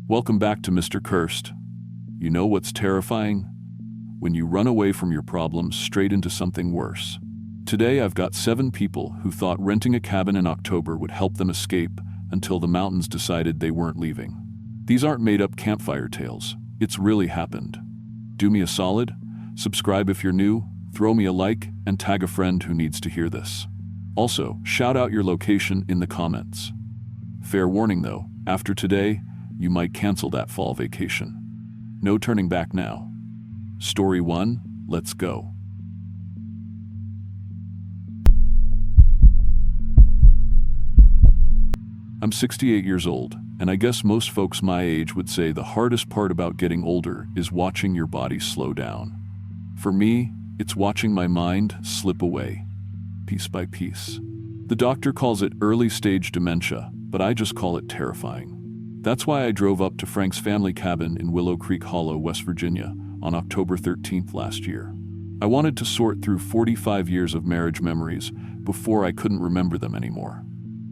Welcome back to Mr. Cursed. You know what's terrifying? When you run away from your problems straight into something worse. Today I've got 7 people who thought renting a cabin in October would help them escape until the mountains decided they weren't leaving. These aren't made-up campfire tales. It's really happened. Do me a solid, subscribe if you're new, throw me a like, and tag a friend who needs to hear this. Also, shout out your location in the comments. Fair warning though, after today, you might cancel that fall vacation. No turning back now. Story 1, let's go. I'm 68 years old, and I guess most folks my age would say the hardest part about getting older is watching your body slow down. For me, it's watching my mind slip away, piece by piece. The doctor calls it early-stage dementia, but I just call it terrifying. That's why I drove up to Frank's family cabin in Willow Creek Hollow, West Virginia, on October 13th last year. I wanted to sort through 45 years of marriage memories before I couldn't remember them anymore.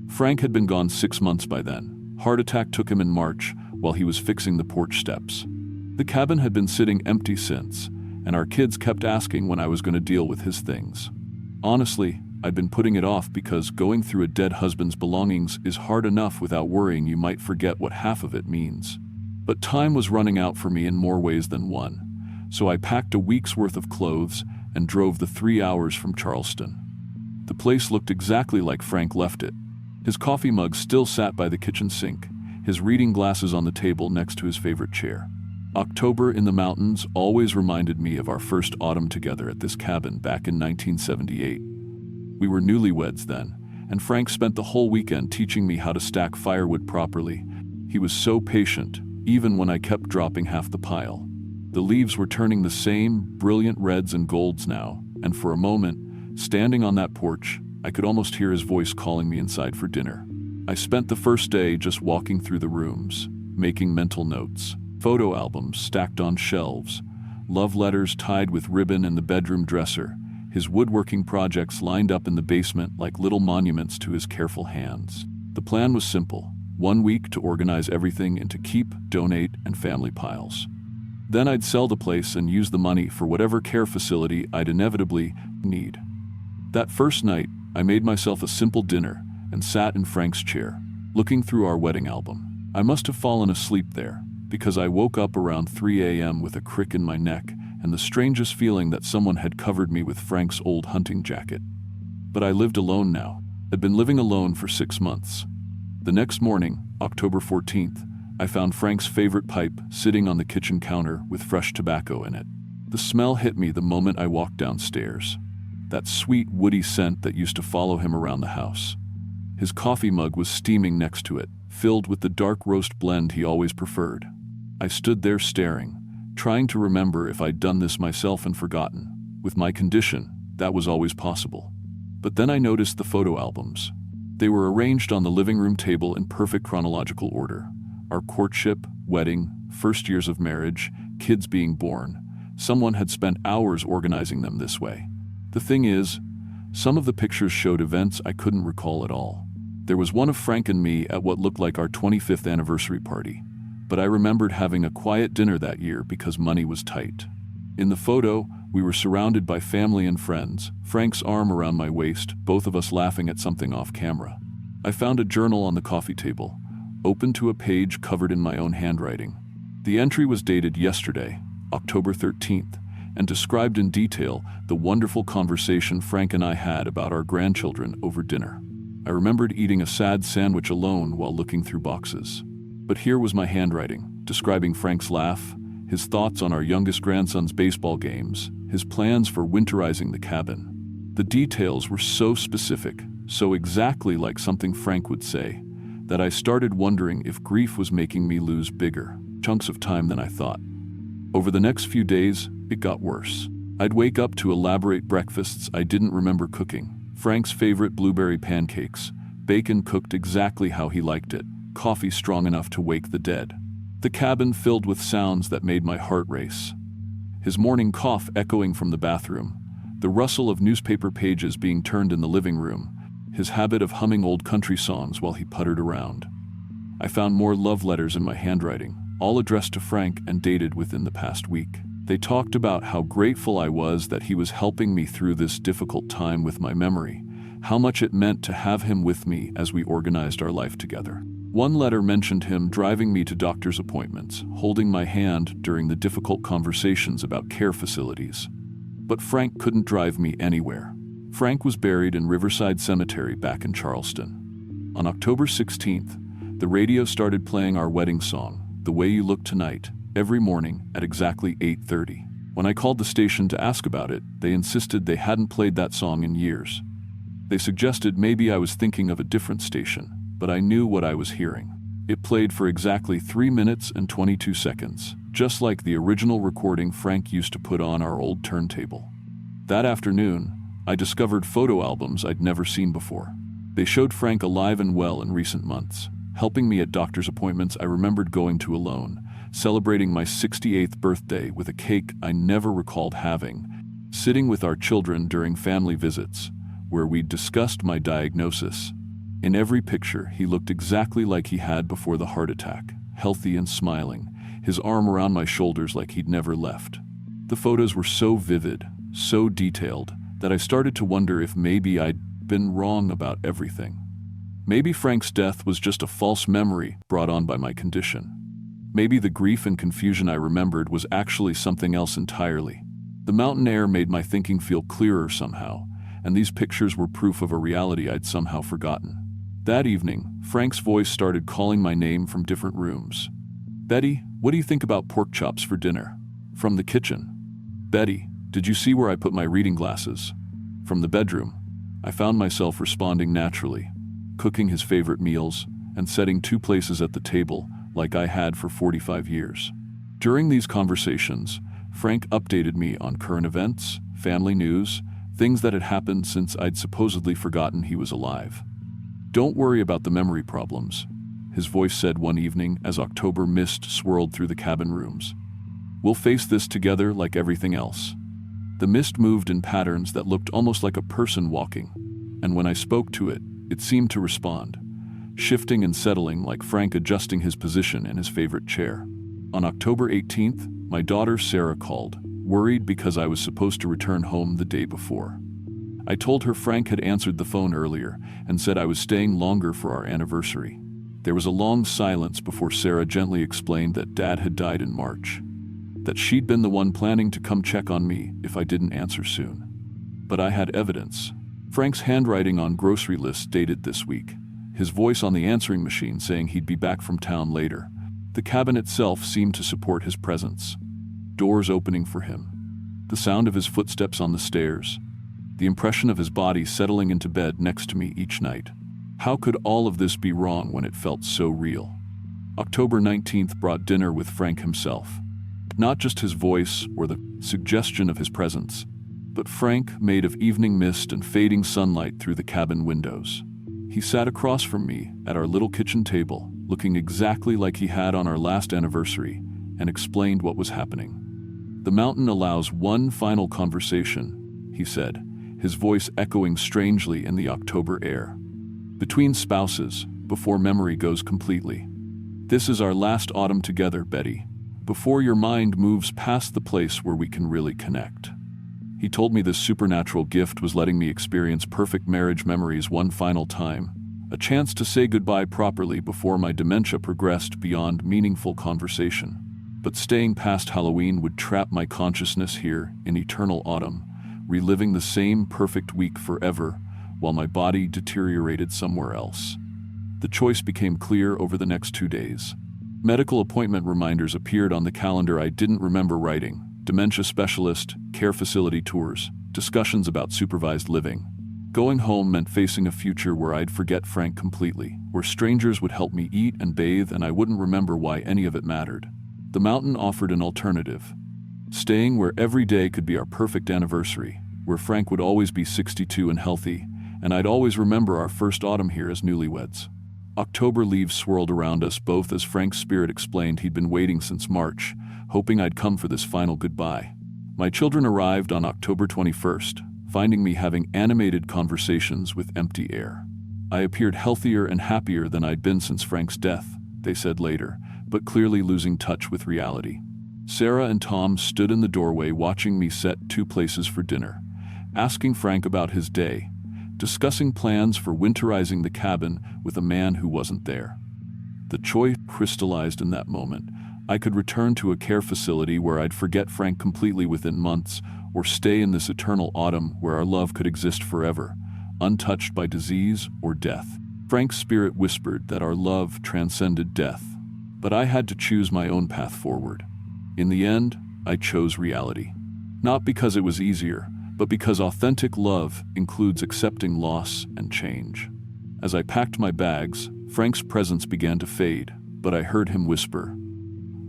Frank had been gone 6 months by then. Heart attack took him in March while he was fixing the porch steps. The cabin had been sitting empty since, and our kids kept asking when I was going to deal with his things. Honestly, I'd been putting it off because going through a dead husband's belongings is hard enough without worrying you might forget what half of it means. But time was running out for me in more ways than one, so I packed a week's worth of clothes and drove the 3 hours from Charleston. The place looked exactly like Frank left it. His coffee mug still sat by the kitchen sink, his reading glasses on the table next to his favorite chair. October in the mountains always reminded me of our first autumn together at this cabin back in 1978. We were newlyweds then, and Frank spent the whole weekend teaching me how to stack firewood properly. He was so patient, even when I kept dropping half the pile. The leaves were turning the same brilliant reds and golds now, and for a moment, standing on that porch, I could almost hear his voice calling me inside for dinner. I spent the first day just walking through the rooms, making mental notes, photo albums stacked on shelves, love letters tied with ribbon in the bedroom dresser, his woodworking projects lined up in the basement like little monuments to his careful hands. The plan was simple: 1 week to organize everything into keep, donate, and family piles. Then I'd sell the place and use the money for whatever care facility I'd inevitably need. That first night, I made myself a simple dinner and sat in Frank's chair, looking through our wedding album. I must have fallen asleep there, because I woke up around 3 a.m. with a crick in my neck and the strangest feeling that someone had covered me with Frank's old hunting jacket. But I lived alone now. I'd been living alone for 6 months. The next morning, October 14th, I found Frank's favorite pipe sitting on the kitchen counter with fresh tobacco in it. The smell hit me the moment I walked downstairs. That sweet, woody scent that used to follow him around the house. His coffee mug was steaming next to it, filled with the dark roast blend he always preferred. I stood there staring, trying to remember if I'd done this myself and forgotten. With my condition, that was always possible. But then I noticed the photo albums. They were arranged on the living room table in perfect chronological order. Our courtship, wedding, first years of marriage, kids being born. Someone had spent hours organizing them this way. The thing is, some of the pictures showed events I couldn't recall at all. There was one of Frank and me at what looked like our 25th anniversary party, but I remembered having a quiet dinner that year because money was tight. In the photo, we were surrounded by family and friends, Frank's arm around my waist, both of us laughing at something off camera. I found a journal on the coffee table, open to a page covered in my own handwriting. The entry was dated yesterday, October 13th, and described in detail the wonderful conversation Frank and I had about our grandchildren over dinner. I remembered eating a sad sandwich alone while looking through boxes. But here was my handwriting, describing Frank's laugh, his thoughts on our youngest grandson's baseball games, his plans for winterizing the cabin. The details were so specific, so exactly like something Frank would say, that I started wondering if grief was making me lose bigger chunks of time than I thought. Over the next few days, it got worse. I'd wake up to elaborate breakfasts I didn't remember cooking. Frank's favorite blueberry pancakes, bacon cooked exactly how he liked it, coffee strong enough to wake the dead. The cabin filled with sounds that made my heart race. His morning cough echoing from the bathroom, the rustle of newspaper pages being turned in the living room, his habit of humming old country songs while he puttered around. I found more love letters in my handwriting, all addressed to Frank and dated within the past week. They talked about how grateful I was that he was helping me through this difficult time with my memory, how much it meant to have him with me as we organized our life together. One letter mentioned him driving me to doctor's appointments, holding my hand during the difficult conversations about care facilities. But Frank couldn't drive me anywhere. Frank was buried in Riverside Cemetery back in Charleston. On October 16th, the radio started playing our wedding song, "The Way You Look Tonight," every morning at exactly 8:30. When I called the station to ask about it, they insisted they hadn't played that song in years. They suggested maybe I was thinking of a different station, but I knew what I was hearing. It played for exactly 3 minutes and 22 seconds, just like the original recording Frank used to put on our old turntable. That afternoon, I discovered photo albums I'd never seen before. They showed Frank alive and well in recent months, helping me at doctor's appointments I remembered going to alone, celebrating my 68th birthday with a cake I never recalled having, sitting with our children during family visits, where we discussed my diagnosis. In every picture, he looked exactly like he had before the heart attack, healthy and smiling, his arm around my shoulders like he'd never left. The photos were so vivid, so detailed, that I started to wonder if maybe I'd been wrong about everything. Maybe Frank's death was just a false memory brought on by my condition. Maybe the grief and confusion I remembered was actually something else entirely. The mountain air made my thinking feel clearer somehow, and these pictures were proof of a reality I'd somehow forgotten. That evening, Frank's voice started calling my name from different rooms. "Betty, what do you think about pork chops for dinner?" From the kitchen. "Betty, did you see where I put my reading glasses?" From the bedroom. I found myself responding naturally, cooking his favorite meals and setting 2 places at the table like I had for 45 years. During these conversations, Frank updated me on current events, family news, things that had happened since I'd supposedly forgotten he was alive. "Don't worry about the memory problems," his voice said one evening as October mist swirled through the cabin rooms. "We'll face this together like everything else." The mist moved in patterns that looked almost like a person walking, and when I spoke to it, it seemed to respond, shifting and settling like Frank adjusting his position in his favorite chair. On October 18th, my daughter Sarah called, worried because I was supposed to return home the day before. I told her Frank had answered the phone earlier and said I was staying longer for our anniversary. There was a long silence before Sarah gently explained that Dad had died in March, that she'd been the one planning to come check on me if I didn't answer soon. But I had evidence. Frank's handwriting on grocery lists dated this week, his voice on the answering machine saying he'd be back from town later. The cabin itself seemed to support his presence. Doors opening for him. The sound of his footsteps on the stairs. The impression of his body settling into bed next to me each night. How could all of this be wrong when it felt so real? October 19th brought dinner with Frank himself. Not just his voice or the suggestion of his presence, but Frank made of evening mist and fading sunlight through the cabin windows. He sat across from me at our little kitchen table, looking exactly like he had on our last anniversary, and explained what was happening. "The mountain allows one final conversation," he said, his voice echoing strangely in the October air. "Between spouses, before memory goes completely. This is our last autumn together, Betty, before your mind moves past the place where we can really connect." He told me this supernatural gift was letting me experience perfect marriage memories one final time, a chance to say goodbye properly before my dementia progressed beyond meaningful conversation. But staying past Halloween would trap my consciousness here in eternal autumn, reliving the same perfect week forever while my body deteriorated somewhere else. The choice became clear over the next 2 days. Medical appointment reminders appeared on the calendar I didn't remember writing. Dementia specialist, care facility tours, discussions about supervised living. Going home meant facing a future where I'd forget Frank completely, where strangers would help me eat and bathe and I wouldn't remember why any of it mattered. The mountain offered an alternative. Staying where every day could be our perfect anniversary, where Frank would always be 62 and healthy, and I'd always remember our first autumn here as newlyweds. October leaves swirled around us both as Frank's spirit explained he'd been waiting since March, hoping I'd come for this final goodbye. My children arrived on October 21st, finding me having animated conversations with empty air. I appeared healthier and happier than I'd been since Frank's death, they said later, but clearly losing touch with reality. Sarah and Tom stood in the doorway watching me set 2 places for dinner, asking Frank about his day, discussing plans for winterizing the cabin with a man who wasn't there. The choice crystallized in that moment. I could return to a care facility where I'd forget Frank completely within months, or stay in this eternal autumn where our love could exist forever, untouched by disease or death. Frank's spirit whispered that our love transcended death, but I had to choose my own path forward. In the end, I chose reality. Not because it was easier, but because authentic love includes accepting loss and change. As I packed my bags, Frank's presence began to fade, but I heard him whisper,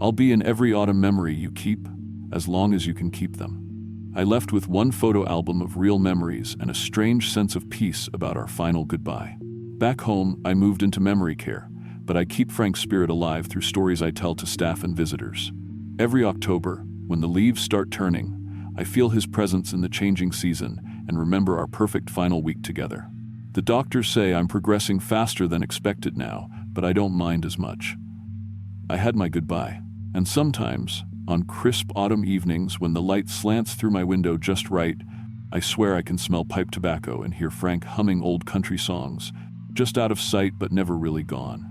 "I'll be in every autumn memory you keep, as long as you can keep them." I left with one photo album of real memories and a strange sense of peace about our final goodbye. Back home, I moved into memory care, but I keep Frank's spirit alive through stories I tell to staff and visitors. Every October, when the leaves start turning, I feel his presence in the changing season and remember our perfect final week together. The doctors say I'm progressing faster than expected now, but I don't mind as much. I had my goodbye, and sometimes, on crisp autumn evenings when the light slants through my window just right, I swear I can smell pipe tobacco and hear Frank humming old country songs, just out of sight but never really gone.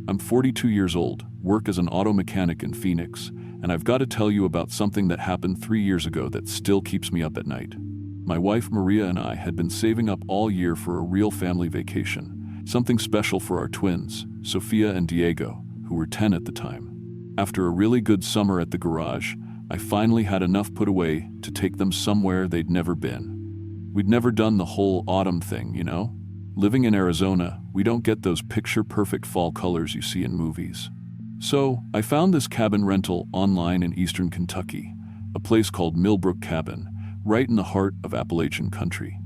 I'm 42 years old, work as an auto mechanic in Phoenix, and I've got to tell you about something that happened 3 years ago that still keeps me up at night. My wife Maria and I had been saving up all year for a real family vacation, something special for our twins, Sophia and Diego, who were 10 at the time. After a really good summer at the garage, I finally had enough put away to take them somewhere they'd never been. We'd never done the whole autumn thing, you know? Living in Arizona, we don't get those picture-perfect fall colors you see in movies. So, I found this cabin rental online in eastern Kentucky, a place called Millbrook Cabin, right in the heart of Appalachian country.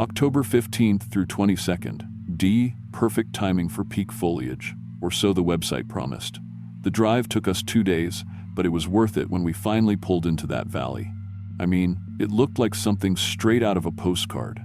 October 15th through 22nd, perfect timing for peak foliage, or so the website promised. The drive took us 2 days, but it was worth it when we finally pulled into that valley. I mean, it looked like something straight out of a postcard.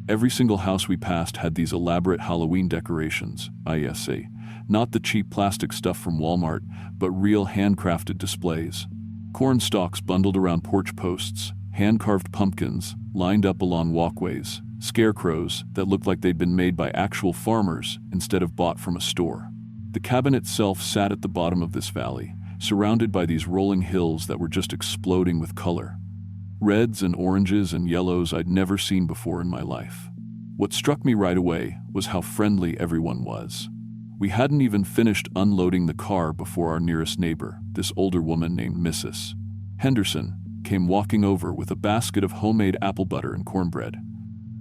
Every single house we passed had these elaborate Halloween decorations, ISA, not the cheap plastic stuff from Walmart, but real handcrafted displays. Corn stalks bundled around porch posts, hand-carved pumpkins lined up along walkways, scarecrows that looked like they'd been made by actual farmers instead of bought from a store. The cabin itself sat at the bottom of this valley, surrounded by these rolling hills that were just exploding with color. Reds and oranges and yellows I'd never seen before in my life. What struck me right away was how friendly everyone was. We hadn't even finished unloading the car before our nearest neighbor, this older woman named Mrs. Henderson, came walking over with a basket of homemade apple butter and cornbread.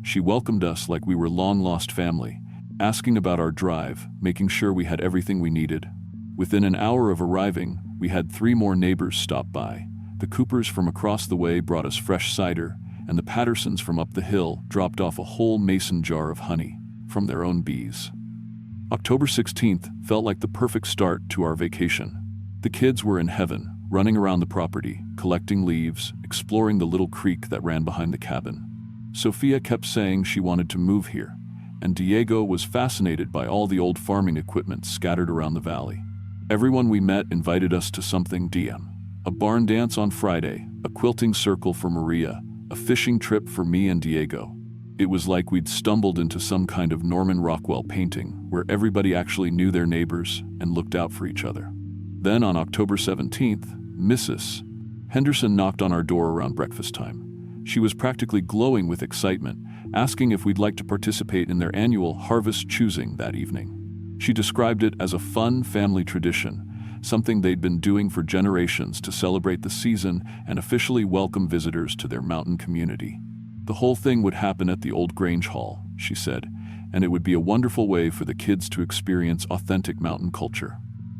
She welcomed us like we were long-lost family, asking about our drive, making sure we had everything we needed. Within an hour of arriving, we had 3 more neighbors stop by. The Coopers from across the way brought us fresh cider, and the Pattersons from up the hill dropped off a whole mason jar of honey from their own bees. October 16th felt like the perfect start to our vacation. The kids were in heaven, running around the property, collecting leaves, exploring the little creek that ran behind the cabin. Sophia kept saying she wanted to move here, and Diego was fascinated by all the old farming equipment scattered around the valley. Everyone we met invited us to something a barn dance on Friday, a quilting circle for Maria, a fishing trip for me and Diego. It was like we'd stumbled into some kind of Norman Rockwell painting where everybody actually knew their neighbors and looked out for each other. Then on October 17th, Mrs. Henderson knocked on our door around breakfast time. She was practically glowing with excitement, asking if we'd like to participate in their annual harvest choosing that evening. She described it as a fun family tradition, something they'd been doing for generations to celebrate the season and officially welcome visitors to their mountain community. The whole thing would happen at the old Grange Hall, she said, and it would be a wonderful way for the kids to experience authentic mountain culture.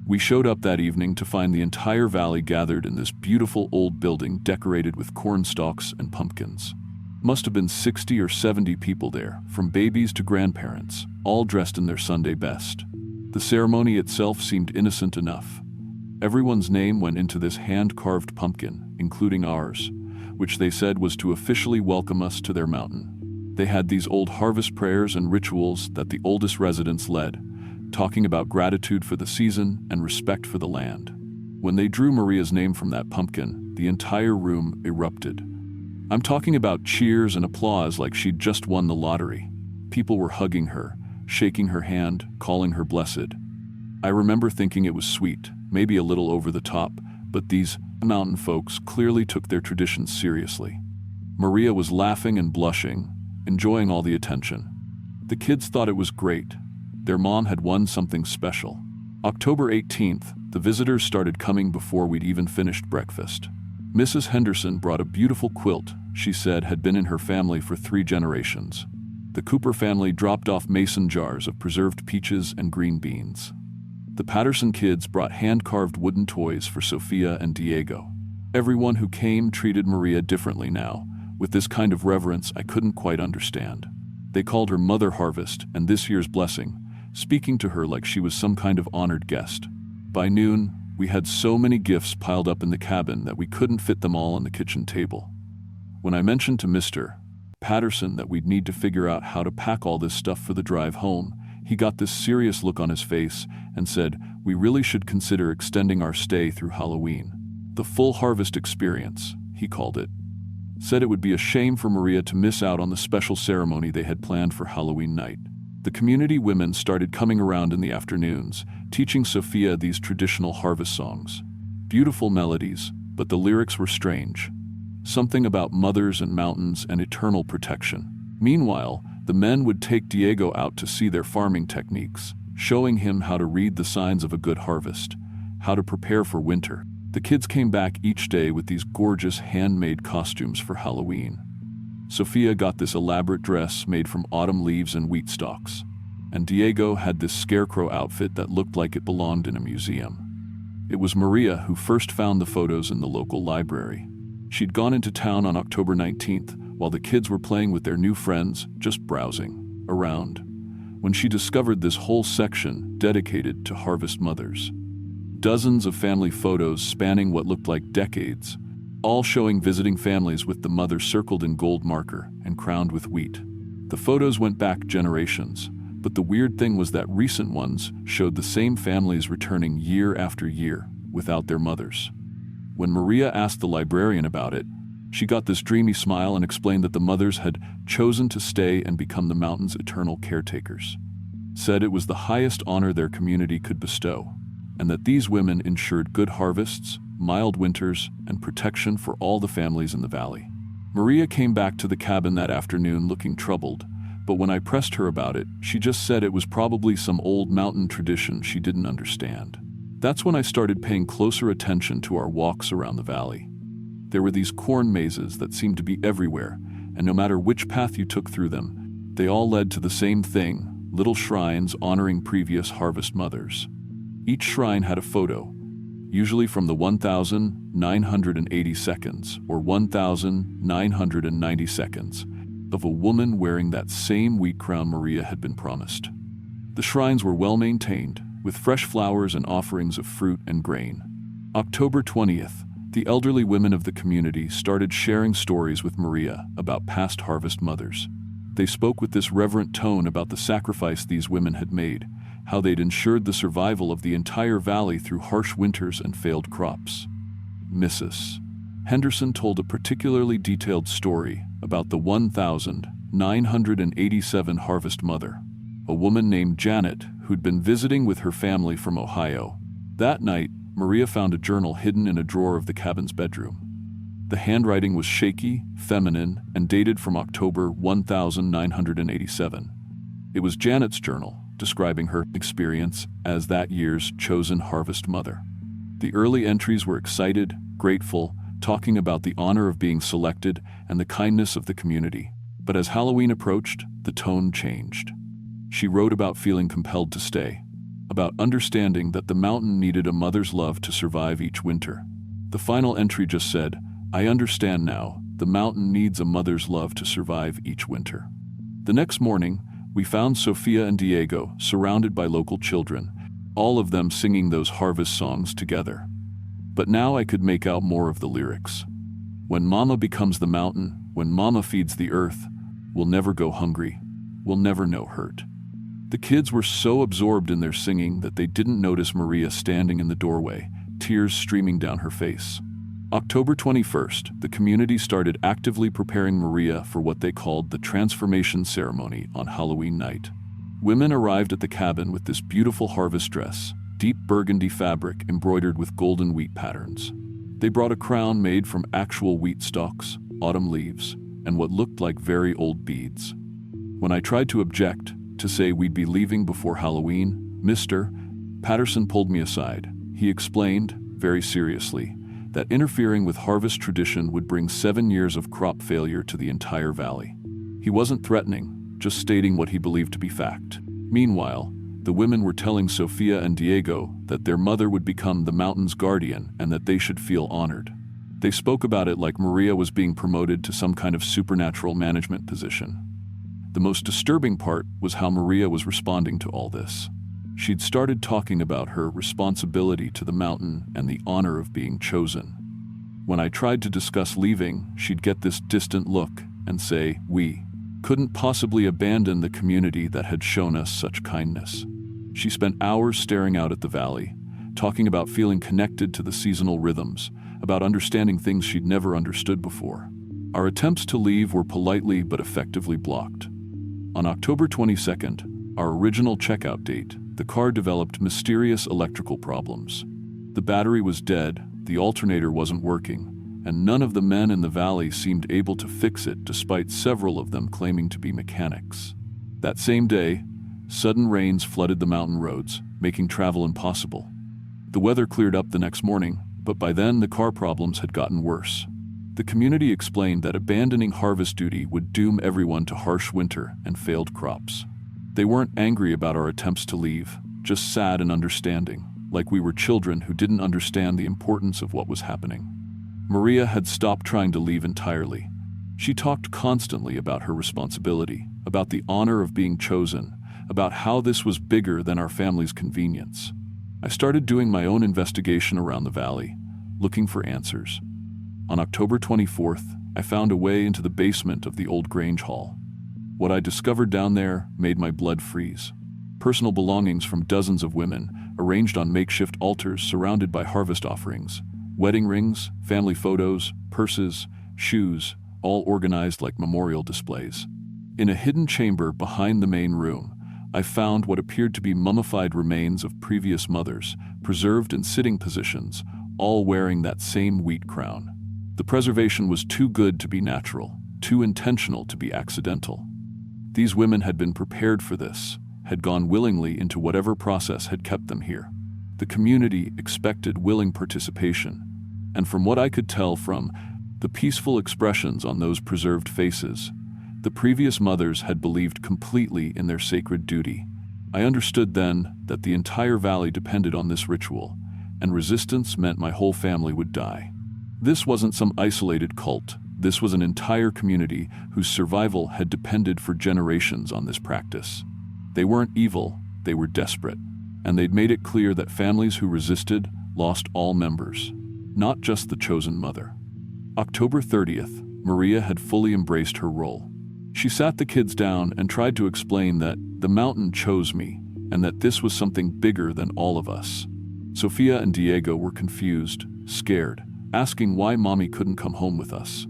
We showed up that evening to find the entire valley gathered in this beautiful old building decorated with corn stalks and pumpkins. Must have been 60 or 70 people there, from babies to grandparents, all dressed in their Sunday best. The ceremony itself seemed innocent enough. Everyone's name went into this hand-carved pumpkin, including ours, which they said was to officially welcome us to their mountain. They had these old harvest prayers and rituals that the oldest residents led, talking about gratitude for the season and respect for the land. When they drew Maria's name from that pumpkin, the entire room erupted. I'm talking about cheers and applause like she'd just won the lottery. People were hugging her, shaking her hand, calling her blessed. I remember thinking it was sweet, maybe a little over the top, but these mountain folks clearly took their traditions seriously. Maria was laughing and blushing, enjoying all the attention. The kids thought it was great. Their mom had won something special. October 18th, the visitors started coming before we'd even finished breakfast. Mrs. Henderson brought a beautiful quilt she said had been in her family for 3 generations. The Cooper family dropped off mason jars of preserved peaches and green beans. The Patterson kids brought hand-carved wooden toys for Sophia and Diego. Everyone who came treated Maria differently now, with this kind of reverence I couldn't quite understand. They called her Mother Harvest and this year's blessing, speaking to her like she was some kind of honored guest. By noon, we had so many gifts piled up in the cabin that we couldn't fit them all on the kitchen table. When I mentioned to Mr. Patterson that we'd need to figure out how to pack all this stuff for the drive home, he got this serious look on his face and said, "We really should consider extending our stay through Halloween. The full harvest experience," he called it. Said it would be a shame for Maria to miss out on the special ceremony they had planned for Halloween night. The community women started coming around in the afternoons, teaching Sophia these traditional harvest songs. Beautiful melodies, but the lyrics were strange. Something about mothers and mountains and eternal protection. Meanwhile, the men would take Diego out to see their farming techniques, showing him how to read the signs of a good harvest, how to prepare for winter. The kids came back each day with these gorgeous handmade costumes for Halloween. Sophia got this elaborate dress made from autumn leaves and wheat stalks, and Diego had this scarecrow outfit that looked like it belonged in a museum. It was Maria who first found the photos in the local library. She'd gone into town on October 19th while the kids were playing with their new friends, just browsing around, when she discovered this whole section dedicated to harvest mothers. Dozens of family photos spanning what looked like decades, all showing visiting families with the mother circled in gold marker and crowned with wheat. The photos went back generations, but the weird thing was that recent ones showed the same families returning year after year without their mothers. When Maria asked the librarian about it, she got this dreamy smile and explained that the mothers had chosen to stay and become the mountain's eternal caretakers. Said it was the highest honor their community could bestow, and that these women ensured good harvests, mild winters, and protection for all the families in the valley. Maria came back to the cabin that afternoon looking troubled, but when I pressed her about it, she just said it was probably some old mountain tradition she didn't understand. That's when I started paying closer attention to our walks around the valley. There were these corn mazes that seemed to be everywhere, and no matter which path you took through them, they all led to the same thing, little shrines honoring previous harvest mothers. Each shrine had a photo, usually from the 1,980 seconds or 1,990 seconds, of a woman wearing that same wheat crown Maria had been promised. The shrines were well maintained, with fresh flowers and offerings of fruit and grain. October 20th, the elderly women of the community started sharing stories with Maria about past harvest mothers. They spoke with this reverent tone about the sacrifice these women had made, how they'd ensured the survival of the entire valley through harsh winters and failed crops. Mrs. Henderson told a particularly detailed story about the 1,987 harvest mother, a woman named Janet who'd been visiting with her family from Ohio. That night, Maria found a journal hidden in a drawer of the cabin's bedroom. The handwriting was shaky, feminine, and dated from October 1987. It was Janet's journal, describing her experience as that year's chosen harvest mother. The early entries were excited, grateful, talking about the honor of being selected and the kindness of the community. But as Halloween approached, the tone changed. She wrote about feeling compelled to stay, about understanding that the mountain needed a mother's love to survive each winter. The final entry just said, "I understand now, the mountain needs a mother's love to survive each winter." The next morning, we found Sophia and Diego surrounded by local children, all of them singing those harvest songs together. But now I could make out more of the lyrics. When Mama becomes the mountain, when Mama feeds the earth, We'll never go hungry. We'll never know hurt. The kids were so absorbed in their singing that they didn't notice Maria standing in the doorway, tears streaming down her face. October 21st, the community started actively preparing Maria for what they called the transformation ceremony on Halloween night. Women arrived at the cabin with this beautiful harvest dress, deep burgundy fabric embroidered with golden wheat patterns. They brought a crown made from actual wheat stalks, autumn leaves, and what looked like very old beads. When I tried to object, to say we'd be leaving before Halloween, Mr. Patterson pulled me aside. He explained, very seriously, that interfering with harvest tradition would bring 7 years of crop failure to the entire valley. He wasn't threatening, just stating what he believed to be fact. Meanwhile, the women were telling Sofia and Diego that their mother would become the mountain's guardian and that they should feel honored. They spoke about it like Maria was being promoted to some kind of supernatural management position. The most disturbing part was how Maria was responding to all this. She'd started talking about her responsibility to the mountain and the honor of being chosen. When I tried to discuss leaving, she'd get this distant look and say, "We couldn't possibly abandon the community that had shown us such kindness." She spent hours staring out at the valley, talking about feeling connected to the seasonal rhythms, about understanding things she'd never understood before. Our attempts to leave were politely but effectively blocked. On October 22nd, our original checkout date, the car developed mysterious electrical problems. The battery was dead, the alternator wasn't working, and none of the men in the valley seemed able to fix it despite several of them claiming to be mechanics. That same day, sudden rains flooded the mountain roads, making travel impossible. The weather cleared up the next morning, but by then the car problems had gotten worse. The community explained that abandoning harvest duty would doom everyone to harsh winter and failed crops. They weren't angry about our attempts to leave, just sad and understanding, like we were children who didn't understand the importance of what was happening. Maria had stopped trying to leave entirely. She talked constantly about her responsibility, about the honor of being chosen, about how this was bigger than our family's convenience. I started doing my own investigation around the valley, looking for answers. On October 24th, I found a way into the basement of the old Grange Hall. What I discovered down there made my blood freeze. Personal belongings from dozens of women, arranged on makeshift altars surrounded by harvest offerings. Wedding rings, family photos, purses, shoes, all organized like memorial displays. In a hidden chamber behind the main room, I found what appeared to be mummified remains of previous mothers, preserved in sitting positions, all wearing that same wheat crown. The preservation was too good to be natural, too intentional to be accidental. These women had been prepared for this, had gone willingly into whatever process had kept them here. The community expected willing participation, and from what I could tell from the peaceful expressions on those preserved faces, the previous mothers had believed completely in their sacred duty. I understood then that the entire valley depended on this ritual, and resistance meant my whole family would die. This wasn't some isolated cult. This was an entire community whose survival had depended for generations on this practice. They weren't evil, they were desperate, and they'd made it clear that families who resisted lost all members, not just the chosen mother. October 30th, Maria had fully embraced her role. She sat the kids down and tried to explain that the mountain chose me and that this was something bigger than all of us. Sofia and Diego were confused, scared, asking why Mommy couldn't come home with us.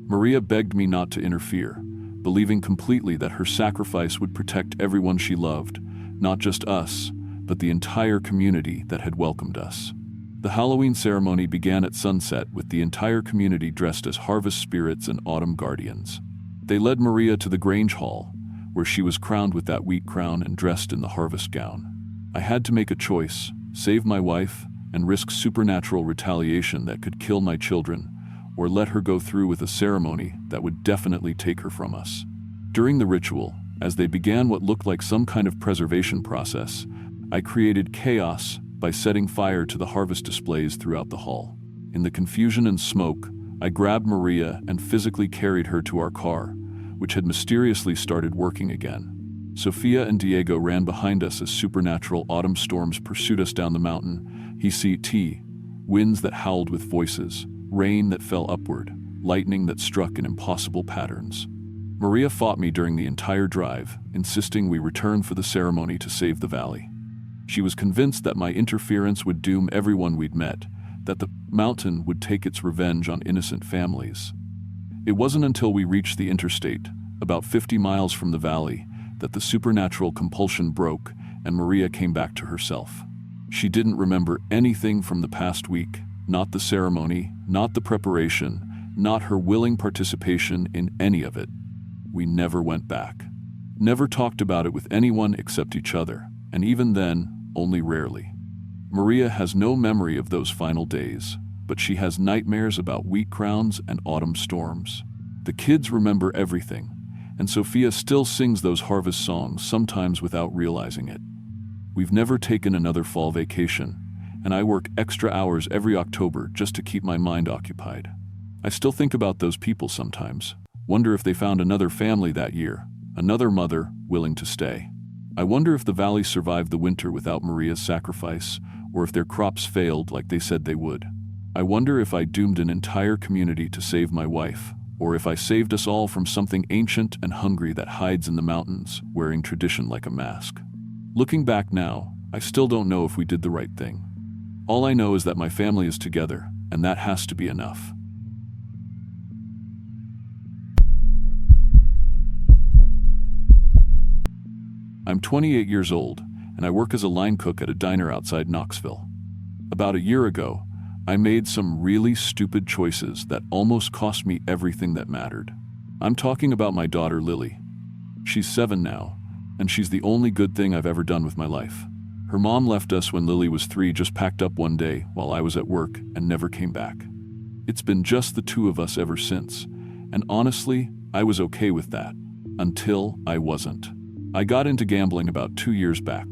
Maria begged me not to interfere, believing completely that her sacrifice would protect everyone she loved, not just us, but the entire community that had welcomed us. The Halloween ceremony began at sunset with the entire community dressed as harvest spirits and autumn guardians. They led Maria to the Grange Hall, where she was crowned with that wheat crown and dressed in the harvest gown. I had to make a choice, save my wife and risk supernatural retaliation that could kill my children, or let her go through with a ceremony that would definitely take her from us. During the ritual, as they began what looked like some kind of preservation process, I created chaos by setting fire to the harvest displays throughout the hall. In the confusion and smoke, I grabbed Maria and physically carried her to our car, which had mysteriously started working again. Sofia and Diego ran behind us as supernatural autumn storms pursued us down the mountain. Winds that howled with voices, rain that fell upward, lightning that struck in impossible patterns. Maria fought me during the entire drive, insisting we return for the ceremony to save the valley. She was convinced that my interference would doom everyone we'd met, that the mountain would take its revenge on innocent families. It wasn't until we reached the interstate, about 50 miles from the valley, that the supernatural compulsion broke and Maria came back to herself. She didn't remember anything from the past week, not the ceremony, not the preparation, not her willing participation in any of it. We never went back. Never talked about it with anyone except each other, and even then, only rarely. Maria has no memory of those final days, but she has nightmares about wheat crowns and autumn storms. The kids remember everything, and Sophia still sings those harvest songs, sometimes without realizing it. We've never taken another fall vacation, and I work extra hours every October just to keep my mind occupied. I still think about those people sometimes, wonder if they found another family that year, another mother willing to stay. I wonder if the valley survived the winter without Maria's sacrifice, or if their crops failed like they said they would. I wonder if I doomed an entire community to save my wife, or if I saved us all from something ancient and hungry that hides in the mountains, wearing tradition like a mask. Looking back now, I still don't know if we did the right thing. All I know is that my family is together, and that has to be enough. I'm 28 years old, and I work as a line cook at a diner outside Knoxville. About a year ago, I made some really stupid choices that almost cost me everything that mattered. I'm talking about my daughter Lily. She's 7 now, and she's the only good thing I've ever done with my life. Her mom left us when Lily was 3, just packed up one day while I was at work and never came back. It's been just the two of us ever since, and honestly, I was okay with that, until I wasn't. I got into gambling about 2 years back.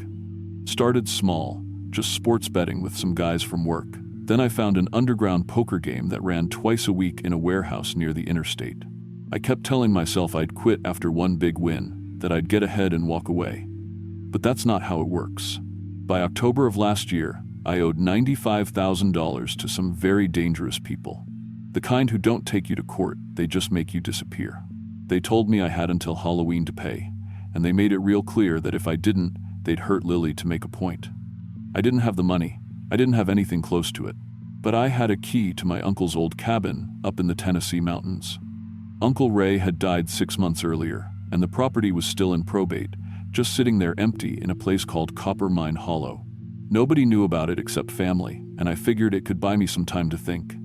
Started small, just sports betting with some guys from work. Then I found an underground poker game that ran twice a week in a warehouse near the interstate. I kept telling myself I'd quit after one big win, that I'd get ahead and walk away. But that's not how it works. By October of last year, I owed $95,000 to some very dangerous people. The kind who don't take you to court, they just make you disappear. They told me I had until Halloween to pay, and they made it real clear that if I didn't, they'd hurt Lily to make a point. I didn't have the money. I didn't have anything close to it. But I had a key to my uncle's old cabin up in the Tennessee mountains. Uncle Ray had died 6 months earlier, and the property was still in probate, just sitting there empty in a place called Copper Mine Hollow. Nobody knew about it except family, and I figured it could buy me some time to think.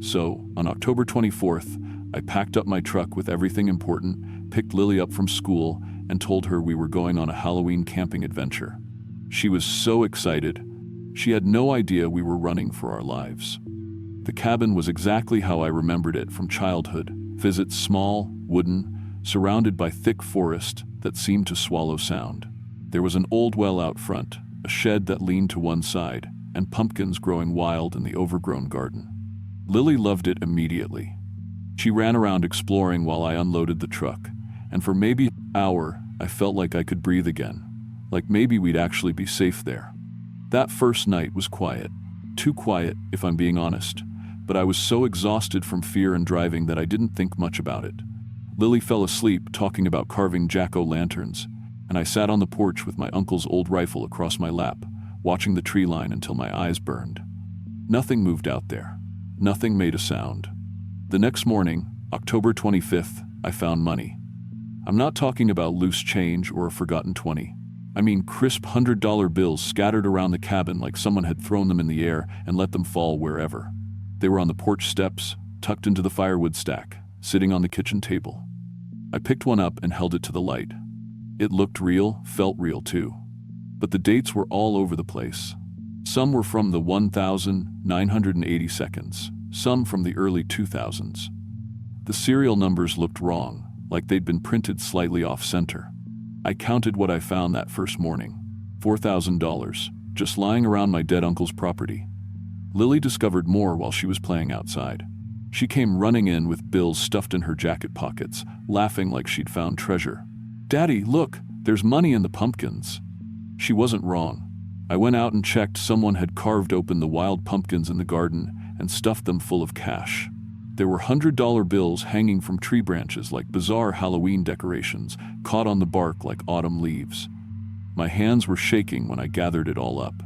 So, on October 24th, I packed up my truck with everything important, picked Lily up from school, and told her we were going on a Halloween camping adventure. She was so excited. She had no idea we were running for our lives. The cabin was exactly how I remembered it from childhood. Visits small, wooden, surrounded by thick forest that seemed to swallow sound. There was an old well out front, a shed that leaned to one side, and pumpkins growing wild in the overgrown garden. Lily loved it immediately. She ran around exploring while I unloaded the truck, and for maybe an hour, I felt like I could breathe again, like maybe we'd actually be safe there. That first night was quiet. Too quiet, if I'm being honest, but I was so exhausted from fear and driving that I didn't think much about it. Lily fell asleep talking about carving jack-o'-lanterns, and I sat on the porch with my uncle's old rifle across my lap, watching the tree line until my eyes burned. Nothing moved out there. Nothing made a sound. The next morning, October 25th, I found money. I'm not talking about loose change or a forgotten 20. I mean crisp $100 bills scattered around the cabin like someone had thrown them in the air and let them fall wherever. They were on the porch steps, tucked into the firewood stack, sitting on the kitchen table. I picked one up and held it to the light. It looked real, felt real too. But the dates were all over the place. Some were from the 1980 seconds, some from the early 2000s. The serial numbers looked wrong, like they'd been printed slightly off-center. I counted what I found that first morning. $4,000, just lying around my dead uncle's property. Lily discovered more while she was playing outside. She came running in with bills stuffed in her jacket pockets, laughing like she'd found treasure. "Daddy, look, there's money in the pumpkins." She wasn't wrong. I went out and checked. Someone had carved open the wild pumpkins in the garden and stuffed them full of cash. There were $100 bills hanging from tree branches like bizarre Halloween decorations, caught on the bark like autumn leaves. My hands were shaking when I gathered it all up.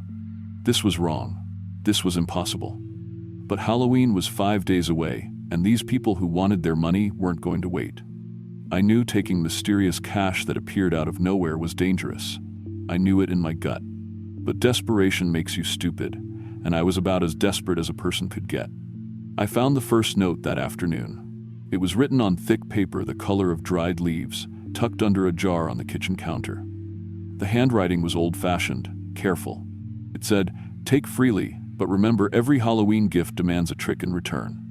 This was wrong. This was impossible. But Halloween was 5 days away, and these people who wanted their money weren't going to wait. I knew taking mysterious cash that appeared out of nowhere was dangerous. I knew it in my gut. But desperation makes you stupid, and I was about as desperate as a person could get. I found the first note that afternoon. It was written on thick paper the color of dried leaves, tucked under a jar on the kitchen counter. The handwriting was old-fashioned, careful. It said, "Take freely, but remember every Halloween gift demands a trick in return."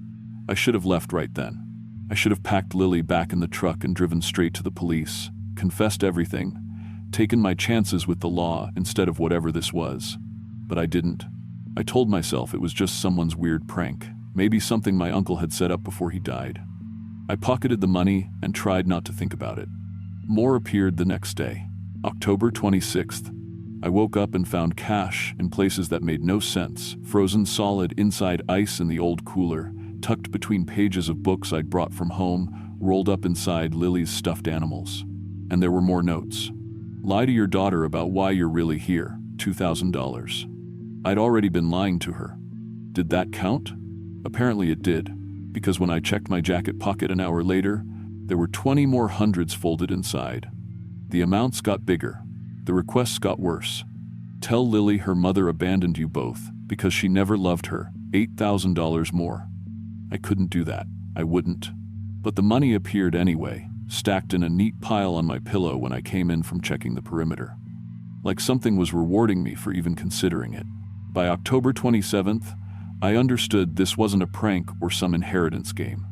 I should have left right then. I should have packed Lily back in the truck and driven straight to the police, confessed everything, taken my chances with the law instead of whatever this was. But I didn't. I told myself it was just someone's weird prank, maybe something my uncle had set up before he died. I pocketed the money and tried not to think about it. More appeared the next day. October 26th. I woke up and found cash in places that made no sense, frozen solid inside ice in the old cooler, tucked between pages of books I'd brought from home, rolled up inside Lily's stuffed animals. And there were more notes. Lie to your daughter about why you're really here, $2,000. I'd already been lying to her. Did that count? Apparently it did, because when I checked my jacket pocket an hour later, there were 20 more hundreds folded inside. The amounts got bigger. The requests got worse. Tell Lily her mother abandoned you both because she never loved her, $8,000 more. I couldn't do that. I wouldn't. But the money appeared anyway, stacked in a neat pile on my pillow when I came in from checking the perimeter. Like something was rewarding me for even considering it. By October 27th, I understood this wasn't a prank or some inheritance game.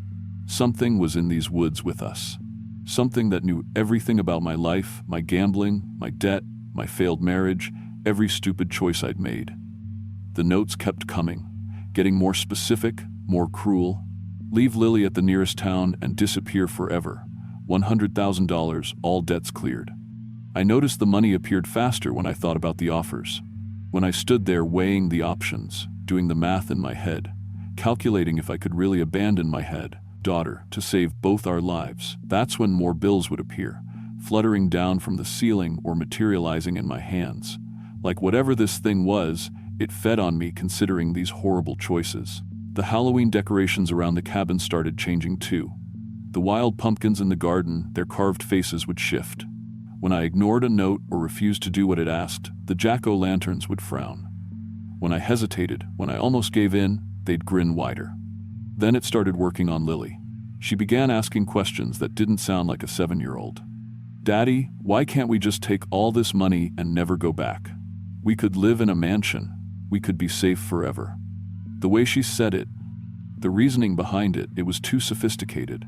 Something was in these woods with us. Something that knew everything about my life, my gambling, my debt, my failed marriage, every stupid choice I'd made. The notes kept coming, getting more specific, more cruel. Leave Lily at the nearest town and disappear forever. $100,000, all debts cleared. I noticed the money appeared faster when I thought about the offers. When I stood there weighing the options, doing the math in my head, calculating if I could really abandon my daughter to save both our lives, that's when more bills would appear, fluttering down from the ceiling or materializing in my hands. Like whatever this thing was, it fed on me considering these horrible choices. The Halloween decorations around the cabin started changing too. The wild pumpkins in the garden, their carved faces would shift. When I ignored a note or refused to do what it asked, the jack-o'-lanterns would frown. When I hesitated, when I almost gave in, they'd grin wider. Then it started working on Lily. She began asking questions that didn't sound like a 7-year-old. "Daddy, why can't we just take all this money and never go back? We could live in a mansion. We could be safe forever." The way she said it, the reasoning behind it, it was too sophisticated,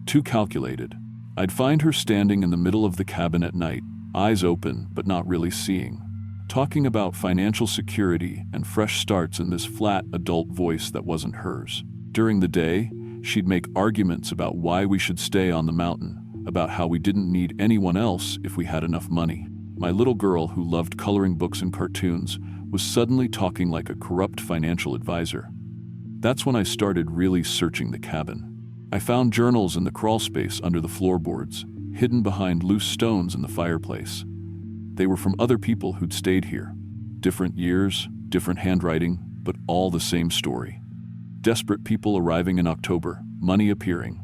too calculated. I'd find her standing in the middle of the cabin at night, eyes open but not really seeing, talking about financial security and fresh starts in this flat adult voice that wasn't hers. During the day, she'd make arguments about why we should stay on the mountain, about how we didn't need anyone else if we had enough money. My little girl, who loved coloring books and cartoons, was suddenly talking like a corrupt financial advisor. That's when I started really searching the cabin. I found journals in the crawl space under the floorboards, hidden behind loose stones in the fireplace. They were from other people who'd stayed here. Different years, different handwriting, but all the same story. Desperate people arriving in October, money appearing.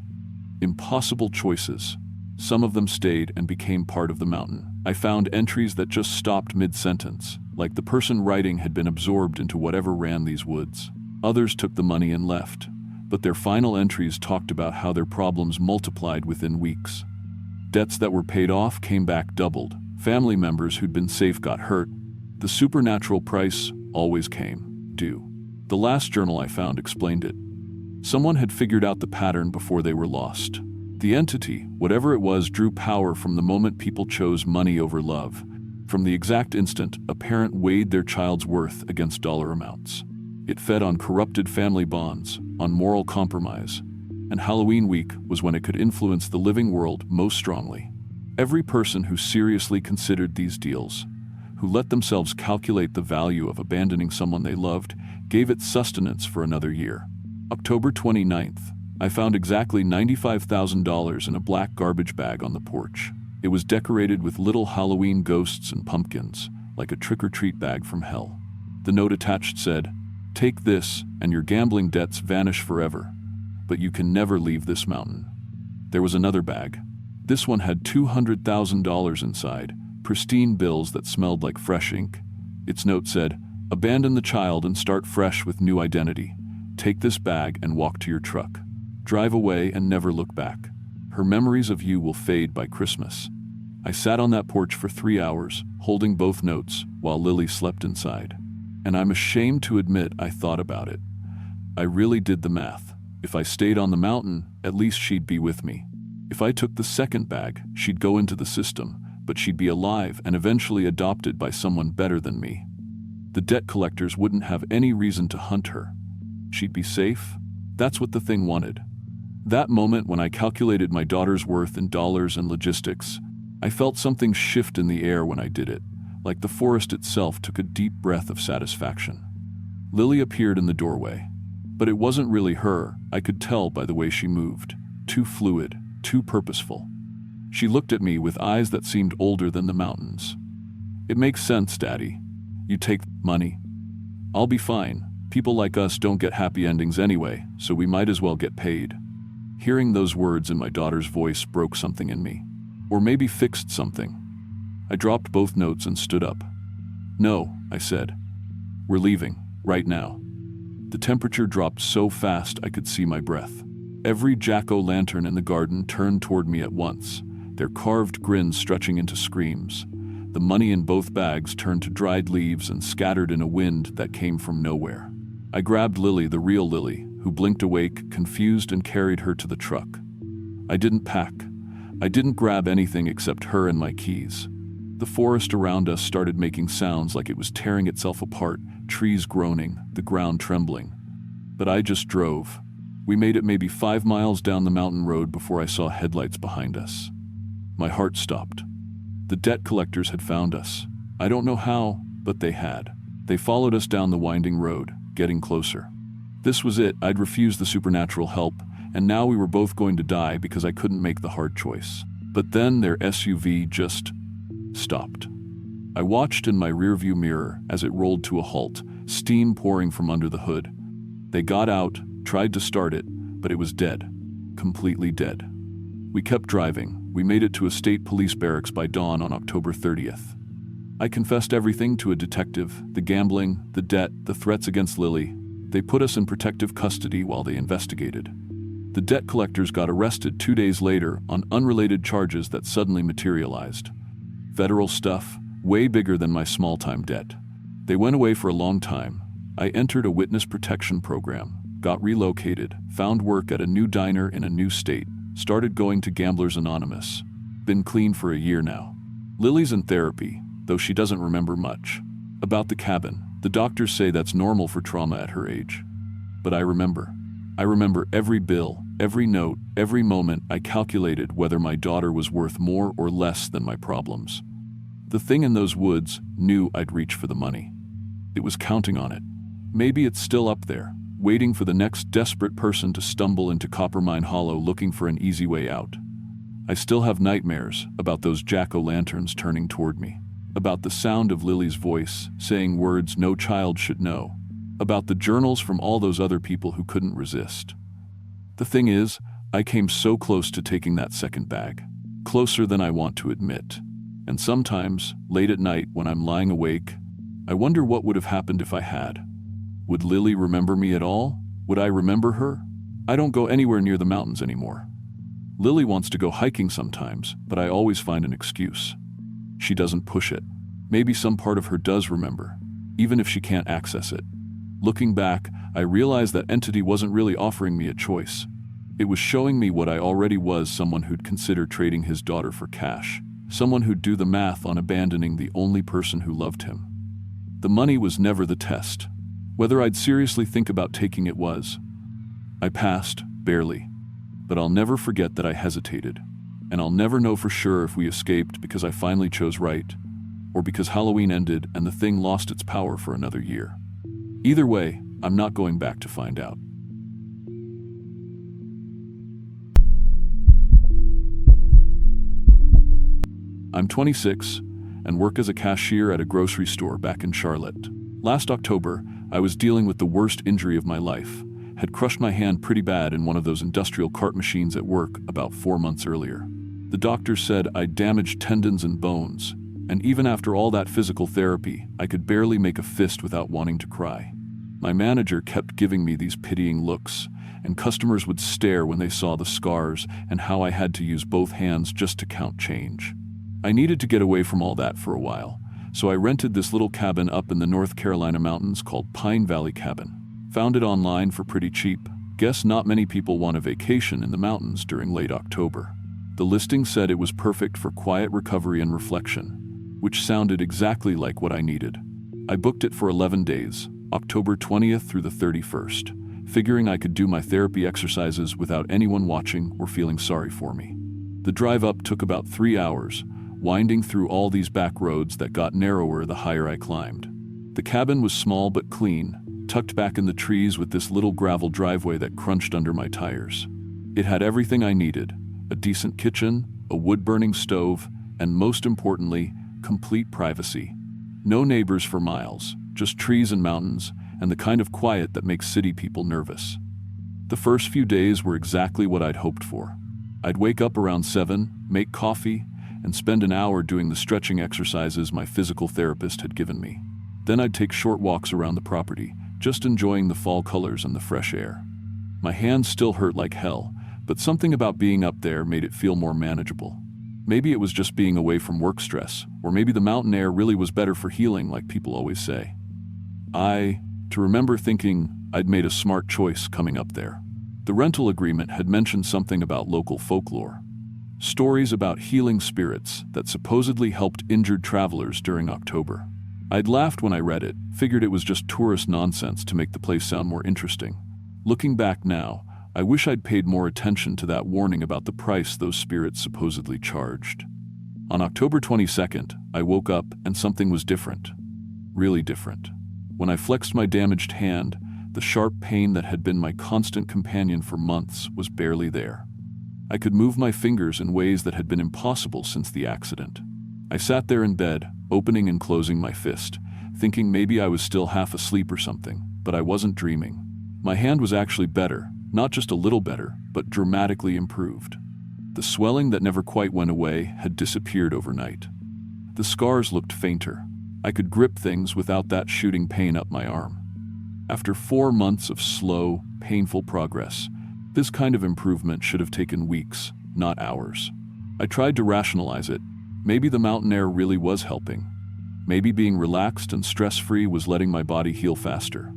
Impossible choices. Some of them stayed and became part of the mountain. I found entries that just stopped mid-sentence, like the person writing had been absorbed into whatever ran these woods. Others took the money and left, but their final entries talked about how their problems multiplied within weeks. Debts that were paid off came back doubled. Family members who'd been safe got hurt. The supernatural price always came due. The last journal I found explained it. Someone had figured out the pattern before they were lost. The entity, whatever it was, drew power from the moment people chose money over love. From the exact instant a parent weighed their child's worth against dollar amounts. It fed on corrupted family bonds, on moral compromise. And Halloween week was when it could influence the living world most strongly. Every person who seriously considered these deals, who let themselves calculate the value of abandoning someone they loved, gave it sustenance for another year. October 29th. I found exactly $95,000 in a black garbage bag on the porch. It was decorated with little Halloween ghosts and pumpkins, like a trick-or-treat bag from hell. The note attached said, "Take this, and your gambling debts vanish forever. But you can never leave this mountain." There was another bag. This one had $200,000 inside, pristine bills that smelled like fresh ink. Its note said, "Abandon the child and start fresh with new identity. Take this bag and walk to your truck. Drive away and never look back. Her memories of you will fade by Christmas." I sat on that porch for 3 hours, holding both notes, while Lily slept inside. And I'm ashamed to admit I thought about it. I really did the math. If I stayed on the mountain, at least she'd be with me. If I took the second bag, she'd go into the system, but she'd be alive and eventually adopted by someone better than me. The debt collectors wouldn't have any reason to hunt her. She'd be safe. That's what the thing wanted. That moment when I calculated my daughter's worth in dollars and logistics, I felt something shift in the air when I did it, like the forest itself took a deep breath of satisfaction. Lily appeared in the doorway. But it wasn't really her, I could tell by the way she moved. Too fluid, too purposeful. She looked at me with eyes that seemed older than the mountains. "It makes sense, Daddy. You take money. I'll be fine. People like us don't get happy endings anyway, so we might as well get paid." Hearing those words in my daughter's voice broke something in me. Or maybe fixed something. I dropped both notes and stood up. "No," I said. "We're leaving, right now." The temperature dropped so fast I could see my breath. Every jack-o'-lantern in the garden turned toward me at once, their carved grins stretching into screams. The money in both bags turned to dried leaves and scattered in a wind that came from nowhere. I grabbed Lily, the real Lily, who blinked awake, confused, and carried her to the truck. I didn't pack. I didn't grab anything except her and my keys. The forest around us started making sounds like it was tearing itself apart, trees groaning, the ground trembling. But I just drove. We made it maybe 5 miles down the mountain road before I saw headlights behind us. My heart stopped. The debt collectors had found us. I don't know how, but they had. They followed us down the winding road, getting closer. This was it. I'd refused the supernatural help, and now we were both going to die because I couldn't make the hard choice. But then their SUV just stopped. I watched in my rearview mirror as it rolled to a halt, steam pouring from under the hood. They got out, tried to start it, but it was dead. Completely dead. We kept driving. We made it to a state police barracks by dawn on October 30th. I confessed everything to a detective, the gambling, the debt, the threats against Lily. They put us in protective custody while they investigated. The debt collectors got arrested 2 days later on unrelated charges that suddenly materialized. Federal stuff, way bigger than my small-time debt. They went away for a long time. I entered a witness protection program, got relocated, found work at a new diner in a new state, started going to Gamblers Anonymous. Been clean for a year now. Lily's in therapy, though she doesn't remember much. About the cabin, the doctors say that's normal for trauma at her age. But I remember. I remember every bill, every note, every moment I calculated whether my daughter was worth more or less than my problems. The thing in those woods knew I'd reach for the money. It was counting on it. Maybe it's still up there, waiting for the next desperate person to stumble into Coppermine Hollow looking for an easy way out. I still have nightmares about those jack-o'-lanterns turning toward me, about the sound of Lily's voice saying words no child should know, about the journals from all those other people who couldn't resist. The thing is, I came so close to taking that second bag, closer than I want to admit. And sometimes, late at night when I'm lying awake, I wonder what would have happened if I had. Would Lily remember me at all? Would I remember her? I don't go anywhere near the mountains anymore. Lily wants to go hiking sometimes, but I always find an excuse. She doesn't push it. Maybe some part of her does remember, even if she can't access it. Looking back, I realized that entity wasn't really offering me a choice. It was showing me what I already was, someone who'd consider trading his daughter for cash, someone who'd do the math on abandoning the only person who loved him. The money was never the test. Whether I'd seriously think about taking it was. I passed, barely. But I'll never forget that I hesitated. And I'll never know for sure if we escaped because I finally chose right, or because Halloween ended and the thing lost its power for another year. Either way, I'm not going back to find out. I'm 26 and work as a cashier at a grocery store back in Charlotte. Last October, I was dealing with the worst injury of my life. Had crushed my hand pretty bad in one of those industrial cart machines at work about 4 months earlier. The doctor said I'd damaged tendons and bones, and even after all that physical therapy, I could barely make a fist without wanting to cry. My manager kept giving me these pitying looks, and customers would stare when they saw the scars and how I had to use both hands just to count change. I needed to get away from all that for a while, so I rented this little cabin up in the North Carolina mountains called Pine Valley Cabin. Found it online for pretty cheap. Guess not many people want a vacation in the mountains during late October. The listing said it was perfect for quiet recovery and reflection, which sounded exactly like what I needed. I booked it for 11 days, October 20th through the 31st, figuring I could do my therapy exercises without anyone watching or feeling sorry for me. The drive up took about 3 hours, winding through all these back roads that got narrower the higher I climbed. The cabin was small but clean, tucked back in the trees with this little gravel driveway that crunched under my tires. It had everything I needed: a decent kitchen, a wood-burning stove, and most importantly, complete privacy. No neighbors for miles, just trees and mountains, and the kind of quiet that makes city people nervous. The first few days were exactly what I'd hoped for. I'd wake up around 7, make coffee, and spend an hour doing the stretching exercises my physical therapist had given me. Then I'd take short walks around the property, just enjoying the fall colors and the fresh air. My hands still hurt like hell, but something about being up there made it feel more manageable. Maybe it was just being away from work stress, or maybe the mountain air really was better for healing like people always say. To remember thinking I'd made a smart choice coming up there. The rental agreement had mentioned something about local folklore. Stories about healing spirits that supposedly helped injured travelers during October. I'd laughed when I read it, figured it was just tourist nonsense to make the place sound more interesting. Looking back now, I wish I'd paid more attention to that warning about the price those spirits supposedly charged. On October 22nd, I woke up and something was different. Really different. When I flexed my damaged hand, the sharp pain that had been my constant companion for months was barely there. I could move my fingers in ways that had been impossible since the accident. I sat there in bed, opening and closing my fist, thinking maybe I was still half asleep or something, but I wasn't dreaming. My hand was actually better, not just a little better, but dramatically improved. The swelling that never quite went away had disappeared overnight. The scars looked fainter. I could grip things without that shooting pain up my arm. After 4 months of slow, painful progress, this kind of improvement should have taken weeks, not hours. I tried to rationalize it. Maybe the mountain air really was helping. Maybe being relaxed and stress-free was letting my body heal faster.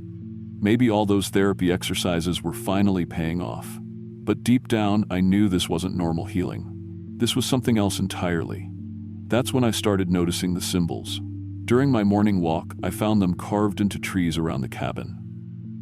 Maybe all those therapy exercises were finally paying off. But deep down, I knew this wasn't normal healing. This was something else entirely. That's when I started noticing the symbols. During my morning walk, I found them carved into trees around the cabin.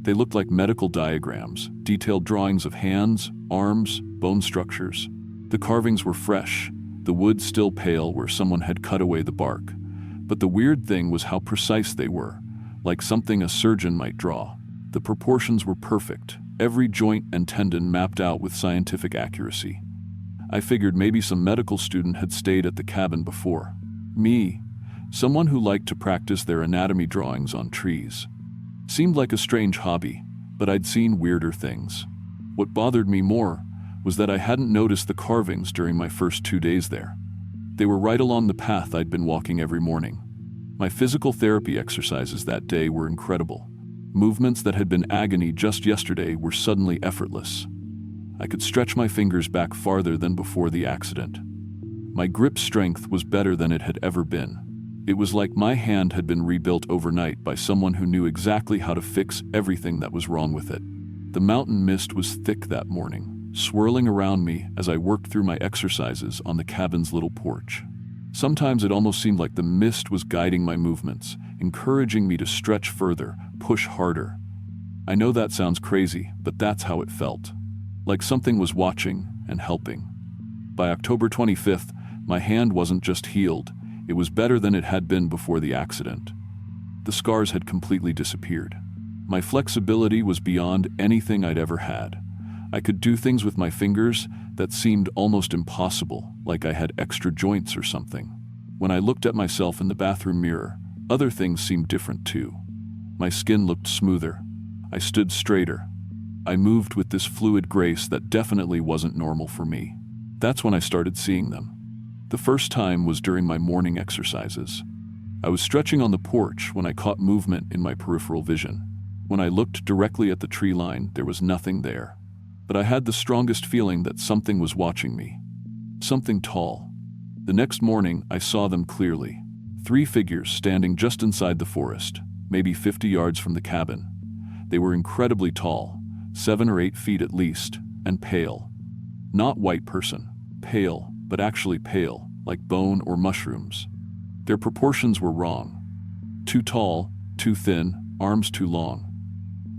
They looked like medical diagrams, detailed drawings of hands, arms, bone structures. The carvings were fresh, the wood still pale where someone had cut away the bark. But the weird thing was how precise they were, like something a surgeon might draw. The proportions were perfect, every joint and tendon mapped out with scientific accuracy. I figured maybe some medical student had stayed at the cabin before. Me, someone who liked to practice their anatomy drawings on trees. Seemed like a strange hobby, but I'd seen weirder things. What bothered me more was that I hadn't noticed the carvings during my first 2 days there. They were right along the path I'd been walking every morning. My physical therapy exercises that day were incredible. Movements that had been agony just yesterday were suddenly effortless. I could stretch my fingers back farther than before the accident. My grip strength was better than it had ever been. It was like my hand had been rebuilt overnight by someone who knew exactly how to fix everything that was wrong with it. The mountain mist was thick that morning, swirling around me as I worked through my exercises on the cabin's little porch. Sometimes it almost seemed like the mist was guiding my movements, encouraging me to stretch further, push harder. I know that sounds crazy, but that's how it felt. Like something was watching and helping. By October 25th, my hand wasn't just healed, it was better than it had been before the accident. The scars had completely disappeared. My flexibility was beyond anything I'd ever had. I could do things with my fingers that seemed almost impossible, like I had extra joints or something. When I looked at myself in the bathroom mirror, other things seemed different too. My skin looked smoother. I stood straighter. I moved with this fluid grace that definitely wasn't normal for me. That's when I started seeing them. The first time was during my morning exercises. I was stretching on the porch when I caught movement in my peripheral vision. When I looked directly at the tree line, there was nothing there. But I had the strongest feeling that something was watching me. Something tall. The next morning, I saw them clearly. 3 figures standing just inside the forest, maybe 50 yards from the cabin. They were incredibly tall, 7 or 8 feet at least, and pale. Not white person, pale, but actually pale, like bone or mushrooms. Their proportions were wrong. Too tall, too thin, arms too long.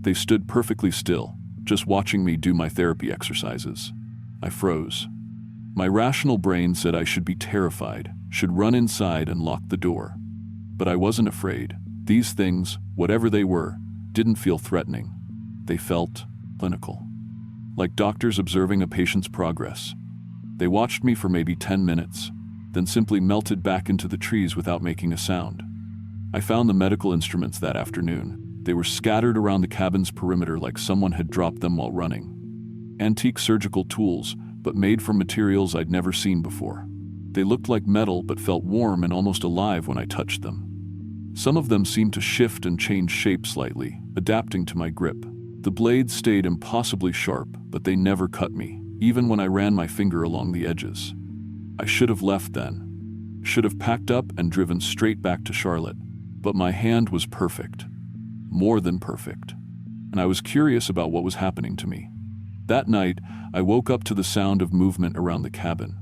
They stood perfectly still, just watching me do my therapy exercises. I froze. My rational brain said I should be terrified, should run inside and lock the door. But I wasn't afraid. These things, whatever they were, didn't feel threatening. They felt clinical. Like doctors observing a patient's progress. They watched me for maybe 10 minutes, then simply melted back into the trees without making a sound. I found the medical instruments that afternoon. They were scattered around the cabin's perimeter like someone had dropped them while running. Antique surgical tools, but made from materials I'd never seen before. They looked like metal but felt warm and almost alive when I touched them. Some of them seemed to shift and change shape slightly, adapting to my grip. The blades stayed impossibly sharp, but they never cut me, even when I ran my finger along the edges. I should have left then. Should have packed up and driven straight back to Charlotte. But my hand was perfect. More than perfect. And I was curious about what was happening to me. That night, I woke up to the sound of movement around the cabin.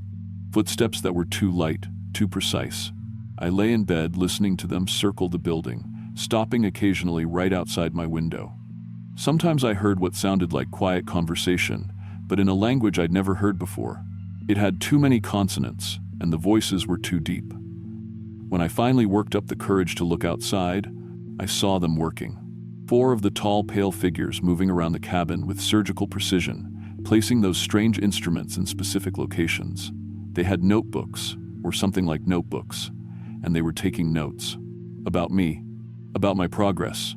Footsteps that were too light, too precise. I lay in bed listening to them circle the building, stopping occasionally right outside my window. Sometimes I heard what sounded like quiet conversation, but in a language I'd never heard before. It had too many consonants, and the voices were too deep. When I finally worked up the courage to look outside, I saw them working. 4 of the tall, pale figures moving around the cabin with surgical precision, placing those strange instruments in specific locations. They had notebooks, or something like notebooks, and they were taking notes. About me, about my progress.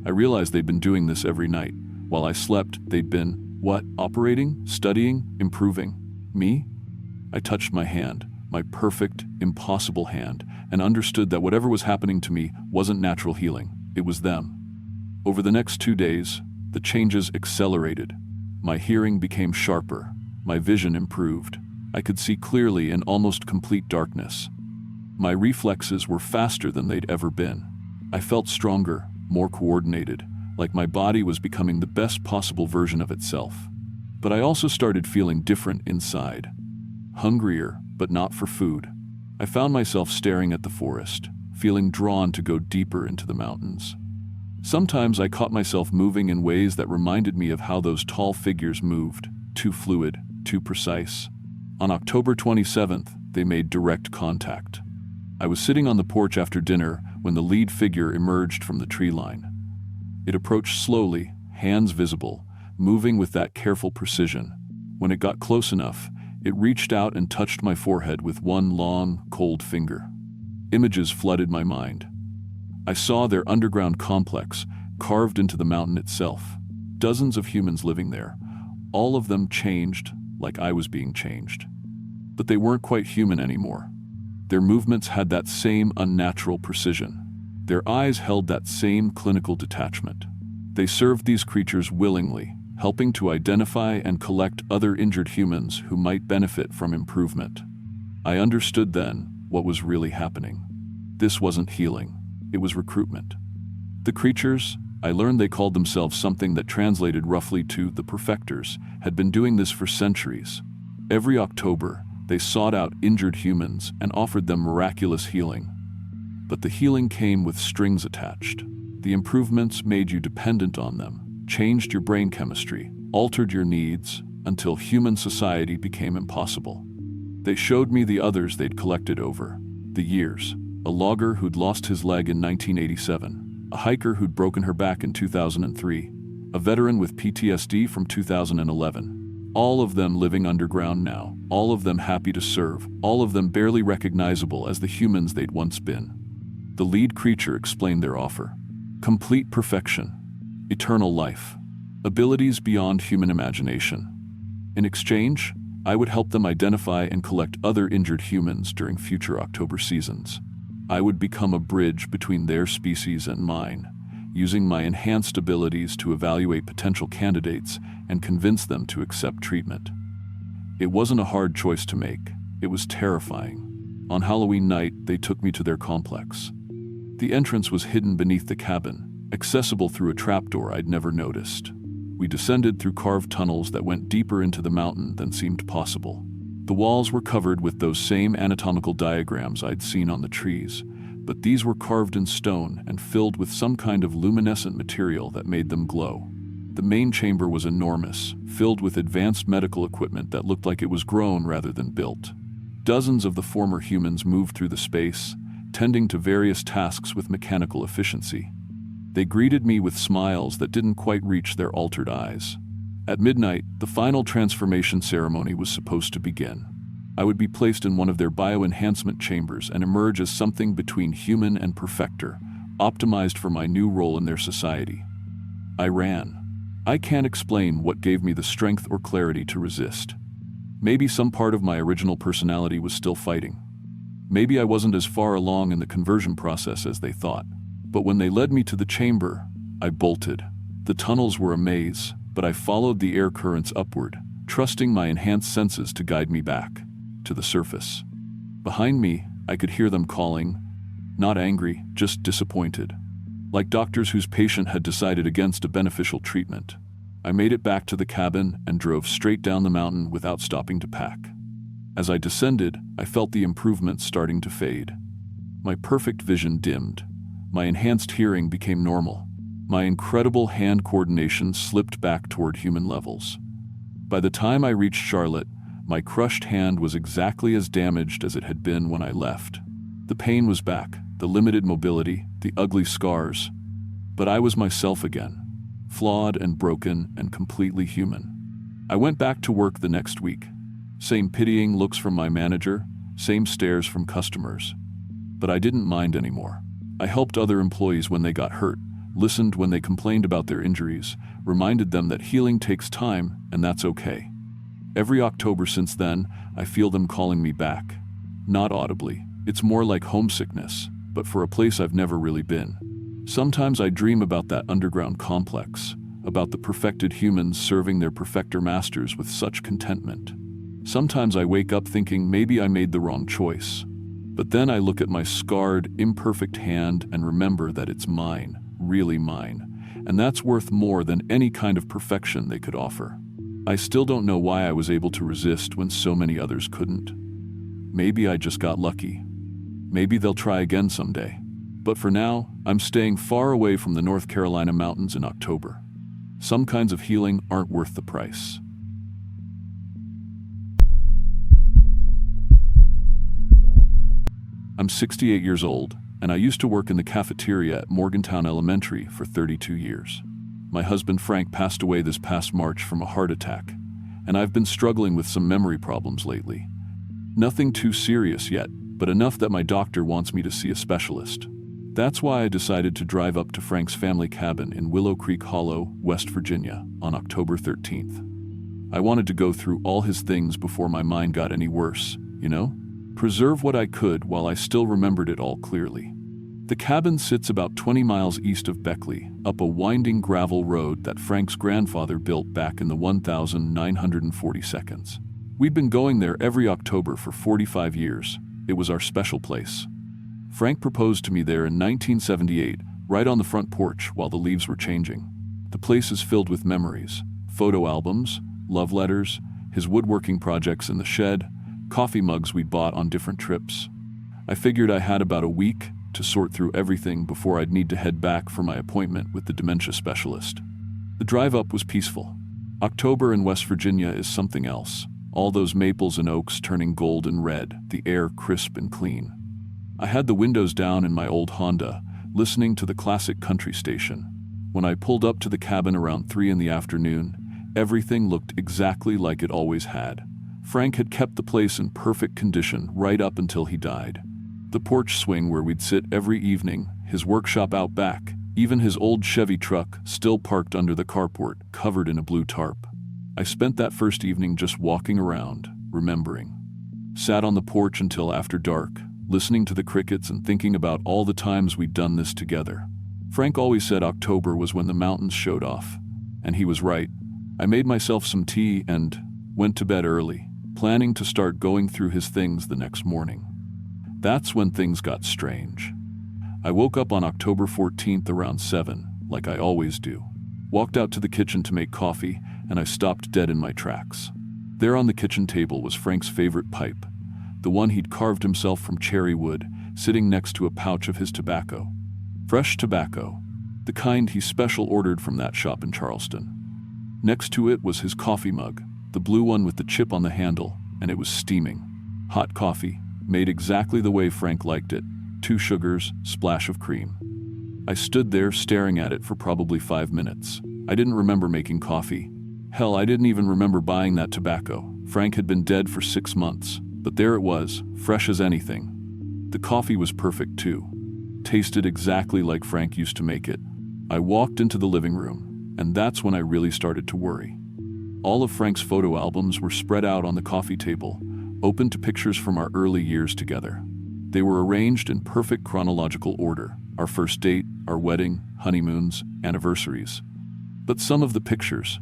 I realized they'd been doing this every night. While I slept, they'd been, what, operating, studying, improving? Me? I touched my hand, my perfect, impossible hand, and understood that whatever was happening to me wasn't natural healing. It was them. Over the next 2 days, the changes accelerated. My hearing became sharper. My vision improved. I could see clearly in almost complete darkness. My reflexes were faster than they'd ever been. I felt stronger, more coordinated, like my body was becoming the best possible version of itself. But I also started feeling different inside. Hungrier, but not for food. I found myself staring at the forest, feeling drawn to go deeper into the mountains. Sometimes I caught myself moving in ways that reminded me of how those tall figures moved, too fluid, too precise. On October 27th, they made direct contact. I was sitting on the porch after dinner when the lead figure emerged from the tree line. It approached slowly, hands visible, moving with that careful precision. When it got close enough, it reached out and touched my forehead with one long, cold finger. Images flooded my mind. I saw their underground complex carved into the mountain itself. Dozens of humans living there, all of them changed like I was being changed. But they weren't quite human anymore. Their movements had that same unnatural precision. Their eyes held that same clinical detachment. They served these creatures willingly, helping to identify and collect other injured humans who might benefit from improvement. I understood then what was really happening. This wasn't healing. It was recruitment. The creatures, I learned they called themselves something that translated roughly to the perfectors, had been doing this for centuries. Every October, they sought out injured humans and offered them miraculous healing. But the healing came with strings attached. The improvements made you dependent on them, changed your brain chemistry, altered your needs, until human society became impossible. They showed me the others they'd collected over the years. A logger who'd lost his leg in 1987, a hiker who'd broken her back in 2003, a veteran with PTSD from 2011. All of them living underground now, all of them happy to serve, all of them barely recognizable as the humans they'd once been. The lead creature explained their offer. Complete perfection, eternal life, abilities beyond human imagination. In exchange, I would help them identify and collect other injured humans during future October seasons. I would become a bridge between their species and mine, using my enhanced abilities to evaluate potential candidates and convince them to accept treatment. It wasn't a hard choice to make. It was terrifying. On Halloween night, they took me to their complex. The entrance was hidden beneath the cabin, accessible through a trapdoor I'd never noticed. We descended through carved tunnels that went deeper into the mountain than seemed possible. The walls were covered with those same anatomical diagrams I'd seen on the trees, but these were carved in stone and filled with some kind of luminescent material that made them glow. The main chamber was enormous, filled with advanced medical equipment that looked like it was grown rather than built. Dozens of the former humans moved through the space, tending to various tasks with mechanical efficiency. They greeted me with smiles that didn't quite reach their altered eyes. At midnight, the final transformation ceremony was supposed to begin. I would be placed in one of their bioenhancement chambers and emerge as something between human and perfector, optimized for my new role in their society. I ran. I can't explain what gave me the strength or clarity to resist. Maybe some part of my original personality was still fighting. Maybe I wasn't as far along in the conversion process as they thought. But when they led me to the chamber, I bolted. The tunnels were a maze, but I followed the air currents upward, trusting my enhanced senses to guide me back to the surface. Behind me, I could hear them calling, not angry, just disappointed, like doctors whose patient had decided against a beneficial treatment. I made it back to the cabin and drove straight down the mountain without stopping to pack. As I descended, I felt the improvements starting to fade. My perfect vision dimmed. My enhanced hearing became normal. My incredible hand coordination slipped back toward human levels. By the time I reached Charlotte, my crushed hand was exactly as damaged as it had been when I left. The pain was back, the limited mobility, the ugly scars. But I was myself again, flawed and broken and completely human. I went back to work the next week. Same pitying looks from my manager, same stares from customers. But I didn't mind anymore. I helped other employees when they got hurt, listened when they complained about their injuries, reminded them that healing takes time and that's okay. Every October since then, I feel them calling me back. Not audibly, it's more like homesickness, but for a place I've never really been. Sometimes I dream about that underground complex, about the perfected humans serving their perfecter masters with such contentment. Sometimes I wake up thinking maybe I made the wrong choice. But then I look at my scarred, imperfect hand and remember that it's mine, really mine, and that's worth more than any kind of perfection they could offer. I still don't know why I was able to resist when so many others couldn't. Maybe I just got lucky. Maybe they'll try again someday. But for now, I'm staying far away from the North Carolina mountains in October. Some kinds of healing aren't worth the price. I'm 68 years old, and I used to work in the cafeteria at Morgantown Elementary for 32 years. My husband Frank passed away this past March from a heart attack, and I've been struggling with some memory problems lately. Nothing too serious yet, but enough that my doctor wants me to see a specialist. That's why I decided to drive up to Frank's family cabin in Willow Creek Hollow, West Virginia, on October 13th. I wanted to go through all his things before my mind got any worse, you know? Preserve what I could while I still remembered it all clearly. The cabin sits about 20 miles east of Beckley, up a winding gravel road that Frank's grandfather built back in the 1942. We'd been going there every October for 45 years. It was our special place. Frank proposed to me there in 1978, right on the front porch while the leaves were changing. The place is filled with memories, photo albums, love letters, his woodworking projects in the shed, coffee mugs we'd bought on different trips. I figured I had about a week to sort through everything before I'd need to head back for my appointment with the dementia specialist. The drive up was peaceful. October in West Virginia is something else. All those maples and oaks turning gold and red, the air crisp and clean. I had the windows down in my old Honda, listening to the classic country station. When I pulled up to the cabin around 3 in the afternoon, Everything looked exactly like it always had. Frank had kept the place in perfect condition right up until he died. The porch swing where we'd sit every evening, his workshop out back, even his old Chevy truck still parked under the carport, covered in a blue tarp. I spent that first evening just walking around, remembering. Sat on the porch until after dark, listening to the crickets and thinking about all the times we'd done this together. Frank always said October was when the mountains showed off, and he was right. I made myself some tea and went to bed early, planning to start going through his things the next morning. That's when things got strange. I woke up on October 14th around 7, like I always do. Walked out to the kitchen to make coffee, and I stopped dead in my tracks. There on the kitchen table was Frank's favorite pipe, the one he'd carved himself from cherry wood, sitting next to a pouch of his tobacco. Fresh tobacco, the kind he special ordered from that shop in Charleston. Next to it was his coffee mug, the blue one with the chip on the handle, and it was steaming. Hot coffee, made exactly the way Frank liked it, 2 sugars, splash of cream. I stood there staring at it for probably 5 minutes. I didn't remember making coffee. Hell, I didn't even remember buying that tobacco. Frank had been dead for 6 months, but there it was, fresh as anything. The coffee was perfect too. Tasted exactly like Frank used to make it. I walked into the living room, and that's when I really started to worry. All of Frank's photo albums were spread out on the coffee table, open to pictures from our early years together. They were arranged in perfect chronological order, our first date, our wedding, honeymoons, anniversaries. But some of the pictures,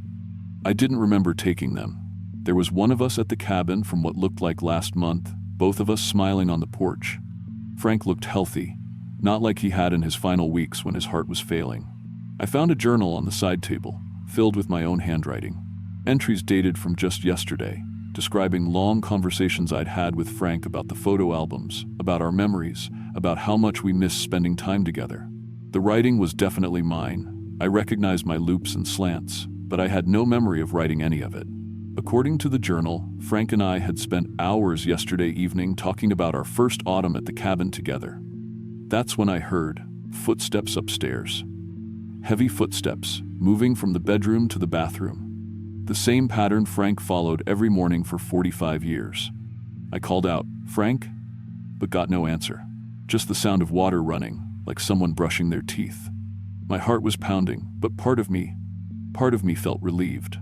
I didn't remember taking them. There was one of us at the cabin from what looked like last month, both of us smiling on the porch. Frank looked healthy, not like he had in his final weeks when his heart was failing. I found a journal on the side table, filled with my own handwriting. Entries dated from just yesterday, describing long conversations I'd had with Frank about the photo albums, about our memories, about how much we missed spending time together. The writing was definitely mine. I recognized my loops and slants, but I had no memory of writing any of it. According to the journal, Frank and I had spent hours yesterday evening talking about our first autumn at the cabin together. That's when I heard footsteps upstairs. Heavy footsteps, moving from the bedroom to the bathroom. The same pattern Frank followed every morning for 45 years. I called out, "Frank?" but got no answer. Just the sound of water running, like someone brushing their teeth. My heart was pounding, but part of me felt relieved.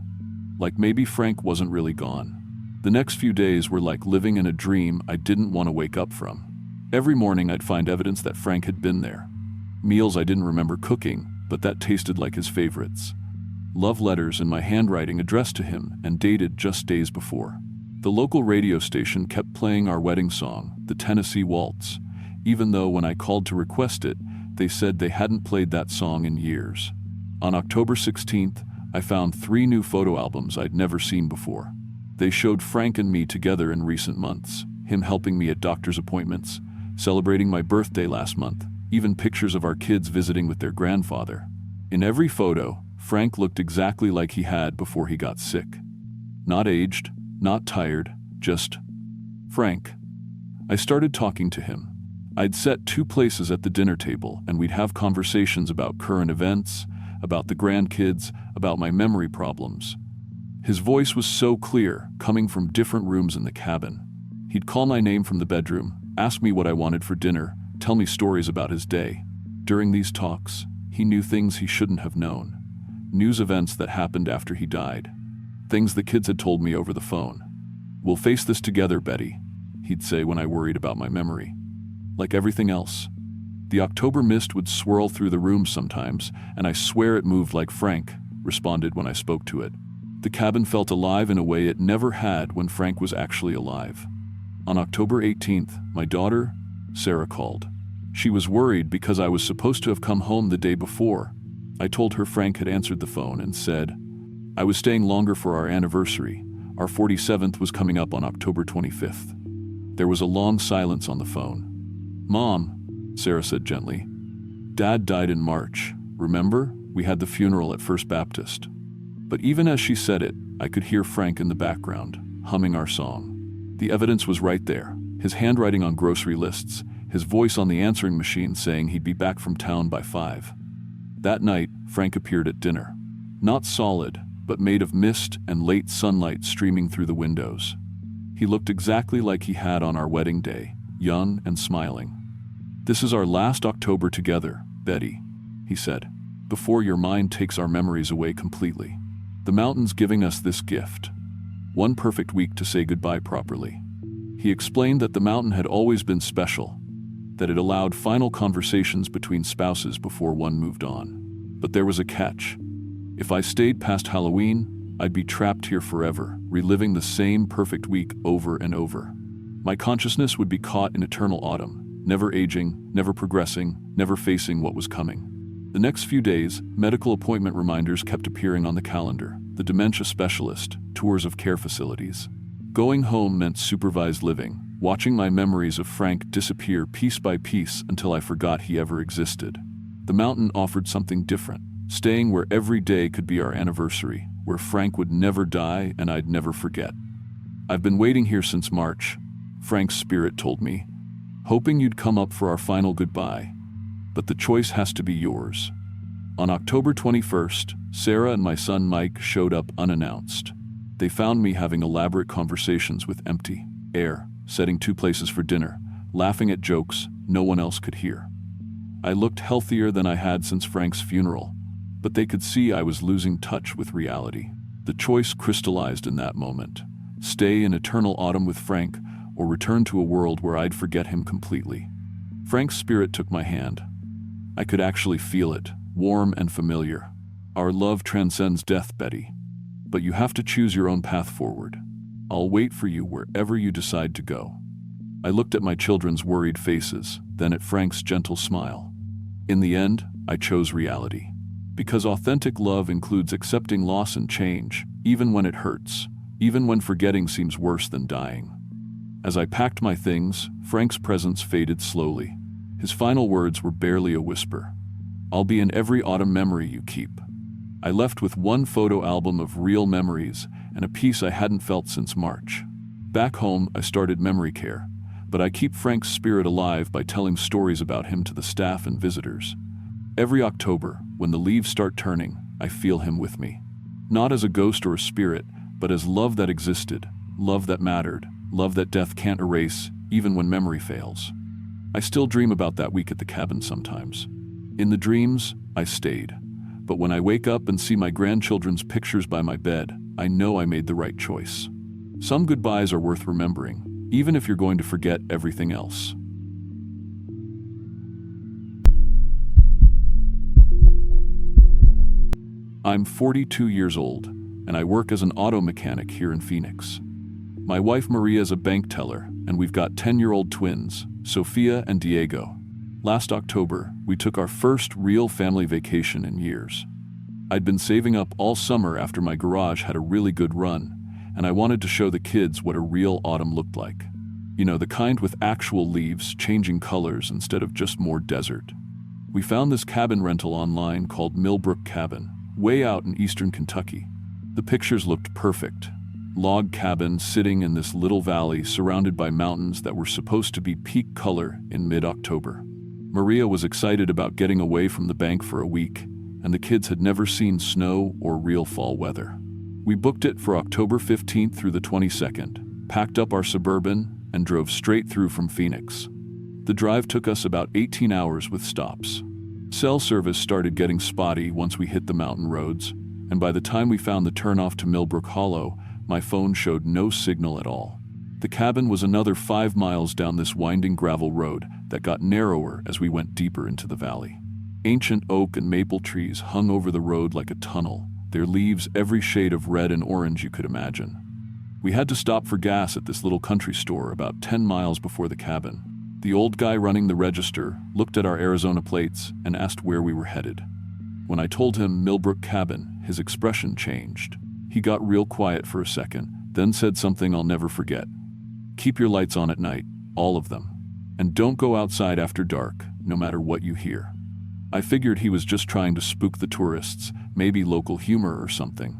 Like maybe Frank wasn't really gone. The next few days were like living in a dream I didn't want to wake up from. Every morning I'd find evidence that Frank had been there. Meals I didn't remember cooking, but that tasted like his favorites. Love letters in my handwriting addressed to him and dated just days before. The local radio station kept playing our wedding song, the Tennessee Waltz, even though when I called to request it, they said they hadn't played that song in years. On October 16th, I found 3 new photo albums I'd never seen before. They showed Frank and me together in recent months, him helping me at doctor's appointments, celebrating my birthday last month, even pictures of our kids visiting with their grandfather. In every photo, Frank looked exactly like he had before he got sick. Not aged, not tired, just Frank. I started talking to him. I'd set 2 places at the dinner table, and we'd have conversations about current events, about the grandkids, about my memory problems. His voice was so clear, coming from different rooms in the cabin. He'd call my name from the bedroom, ask me what I wanted for dinner, tell me stories about his day. During these talks, he knew things he shouldn't have known. News events that happened after he died. Things the kids had told me over the phone. "We'll face this together, Betty," he'd say when I worried about my memory. Like everything else, the October mist would swirl through the room sometimes, and I swear it moved like Frank responded when I spoke to it. The cabin felt alive in a way it never had when Frank was actually alive. On October 18th, my daughter, Sarah, called. She was worried because I was supposed to have come home the day before. I told her Frank had answered the phone and said, I was staying longer for our anniversary. Our 47th was coming up on October 25th. There was a long silence on the phone. "Mom," Sarah said gently, "Dad died in March. Remember? We had the funeral at First Baptist." But even as she said it, I could hear Frank in the background, humming our song. The evidence was right there. His handwriting on grocery lists, his voice on the answering machine saying he'd be back from town by 5. That night, Frank appeared at dinner. Not solid, but made of mist and late sunlight streaming through the windows. He looked exactly like he had on our wedding day, young and smiling. "This is our last October together, Betty," he said, "before your mind takes our memories away completely. The mountain's giving us this gift. One perfect week to say goodbye properly." He explained that the mountain had always been special, that it allowed final conversations between spouses before one moved on. But there was a catch. If I stayed past Halloween, I'd be trapped here forever, reliving the same perfect week over and over. My consciousness would be caught in eternal autumn, never aging, never progressing, never facing what was coming. The next few days, medical appointment reminders kept appearing on the calendar, the dementia specialist, tours of care facilities. Going home meant supervised living, watching my memories of Frank disappear piece by piece until I forgot he ever existed. The mountain offered something different, staying where every day could be our anniversary, where Frank would never die and I'd never forget. "I've been waiting here since March," Frank's spirit told me, "hoping you'd come up for our final goodbye. But the choice has to be yours." On October 21st, Sarah and my son Mike showed up unannounced. They found me having elaborate conversations with empty air, setting two places for dinner, laughing at jokes no one else could hear. I looked healthier than I had since Frank's funeral, but they could see I was losing touch with reality. The choice crystallized in that moment: stay in eternal autumn with Frank, or return to a world where I'd forget him completely. Frank's spirit took my hand. I could actually feel it, warm and familiar. "Our love transcends death, Betty. But you have to choose your own path forward. I'll wait for you wherever you decide to go." I looked at my children's worried faces, then at Frank's gentle smile. In the end, I chose reality. Because authentic love includes accepting loss and change, even when it hurts, even when forgetting seems worse than dying. As I packed my things, Frank's presence faded slowly. His final words were barely a whisper. "I'll be in every autumn memory you keep." I left with one photo album of real memories and a piece I hadn't felt since March. Back home, I started memory care, but I keep Frank's spirit alive by telling stories about him to the staff and visitors. Every October, when the leaves start turning, I feel him with me. Not as a ghost or a spirit, but as love that existed, love that mattered, love that death can't erase, even when memory fails. I still dream about that week at the cabin sometimes. In the dreams, I stayed. But when I wake up and see my grandchildren's pictures by my bed, I know I made the right choice. Some goodbyes are worth remembering, even if you're going to forget everything else. I'm 42 years old, and I work as an auto mechanic here in Phoenix. My wife Maria is a bank teller, and we've got 10-year-old twins, Sophia and Diego. Last October, we took our first real family vacation in years. I'd been saving up all summer after my garage had a really good run, and I wanted to show the kids what a real autumn looked like. You know, the kind with actual leaves changing colors instead of just more desert. We found this cabin rental online called Millbrook Cabin, way out in eastern Kentucky. The pictures looked perfect. Log cabin sitting in this little valley surrounded by mountains that were supposed to be peak color in mid-October. Maria was excited about getting away from the bank for a week, and the kids had never seen snow or real fall weather. We booked it for October 15th through the 22nd, packed up our Suburban, and drove straight through from Phoenix. The drive took us about 18 hours with stops. Cell service started getting spotty once we hit the mountain roads, and by the time we found the turnoff to Millbrook Hollow, my phone showed no signal at all. The cabin was another 5 miles down this winding gravel road that got narrower as we went deeper into the valley. Ancient oak and maple trees hung over the road like a tunnel, their leaves every shade of red and orange you could imagine. We had to stop for gas at this little country store about 10 miles before the cabin. The old guy running the register looked at our Arizona plates and asked where we were headed. When I told him Millbrook Cabin, his expression changed. He got real quiet for a second, then said something I'll never forget. "Keep your lights on at night, all of them. And don't go outside after dark, no matter what you hear." I figured he was just trying to spook the tourists, maybe local humor or something.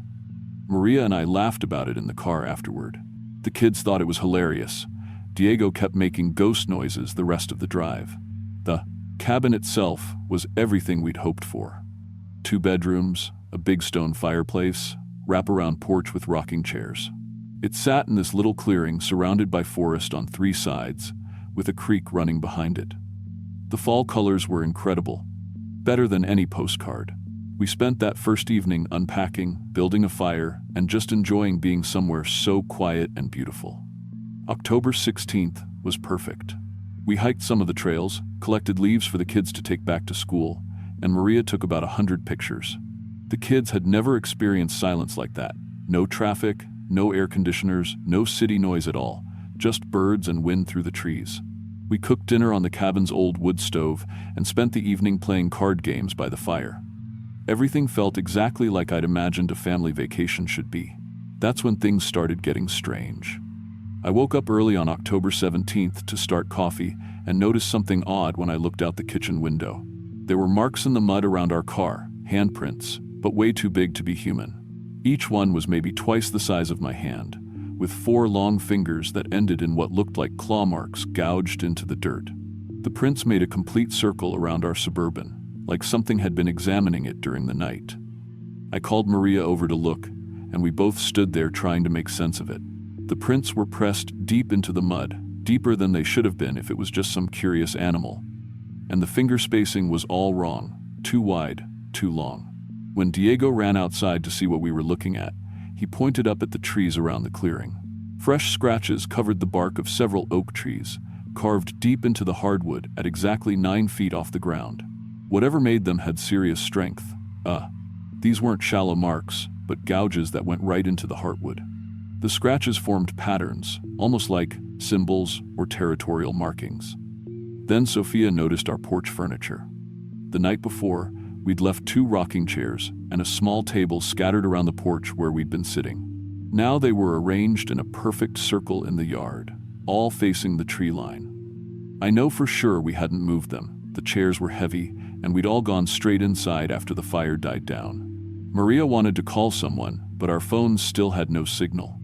Maria and I laughed about it in the car afterward. The kids thought it was hilarious. Diego kept making ghost noises the rest of the drive. The cabin itself was everything we'd hoped for. 2 bedrooms, a big stone fireplace, wraparound porch with rocking chairs. It sat in this little clearing surrounded by forest on 3 sides, with a creek running behind it. The fall colors were incredible, better than any postcard. We spent that first evening unpacking, building a fire, and just enjoying being somewhere so quiet and beautiful. October 16th was perfect. We hiked some of the trails, collected leaves for the kids to take back to school, and Maria took about 100 pictures. The kids had never experienced silence like that. No traffic, no air conditioners, no city noise at all, just birds and wind through the trees. We cooked dinner on the cabin's old wood stove and spent the evening playing card games by the fire. Everything felt exactly like I'd imagined a family vacation should be. That's when things started getting strange. I woke up early on October 17th to start coffee and noticed something odd when I looked out the kitchen window. There were marks in the mud around our car, handprints, but way too big to be human. Each one was maybe twice the size of my hand, with 4 long fingers that ended in what looked like claw marks gouged into the dirt. The prints made a complete circle around our Suburban, like something had been examining it during the night. I called Maria over to look, and we both stood there trying to make sense of it. The prints were pressed deep into the mud, deeper than they should have been if it was just some curious animal. And the finger spacing was all wrong, too wide, too long. When Diego ran outside to see what we were looking at, he pointed up at the trees around the clearing. Fresh scratches covered the bark of several oak trees, carved deep into the hardwood at exactly 9 feet off the ground. Whatever made them had serious strength. These weren't shallow marks, but gouges that went right into the heartwood. The scratches formed patterns, almost like symbols or territorial markings. Then Sophia noticed our porch furniture. The night before, we'd left 2 rocking chairs and a small table scattered around the porch where we'd been sitting. Now they were arranged in a perfect circle in the yard, all facing the tree line. I know for sure we hadn't moved them. The chairs were heavy, and we'd all gone straight inside after the fire died down. Maria wanted to call someone, but our phones still had no signal.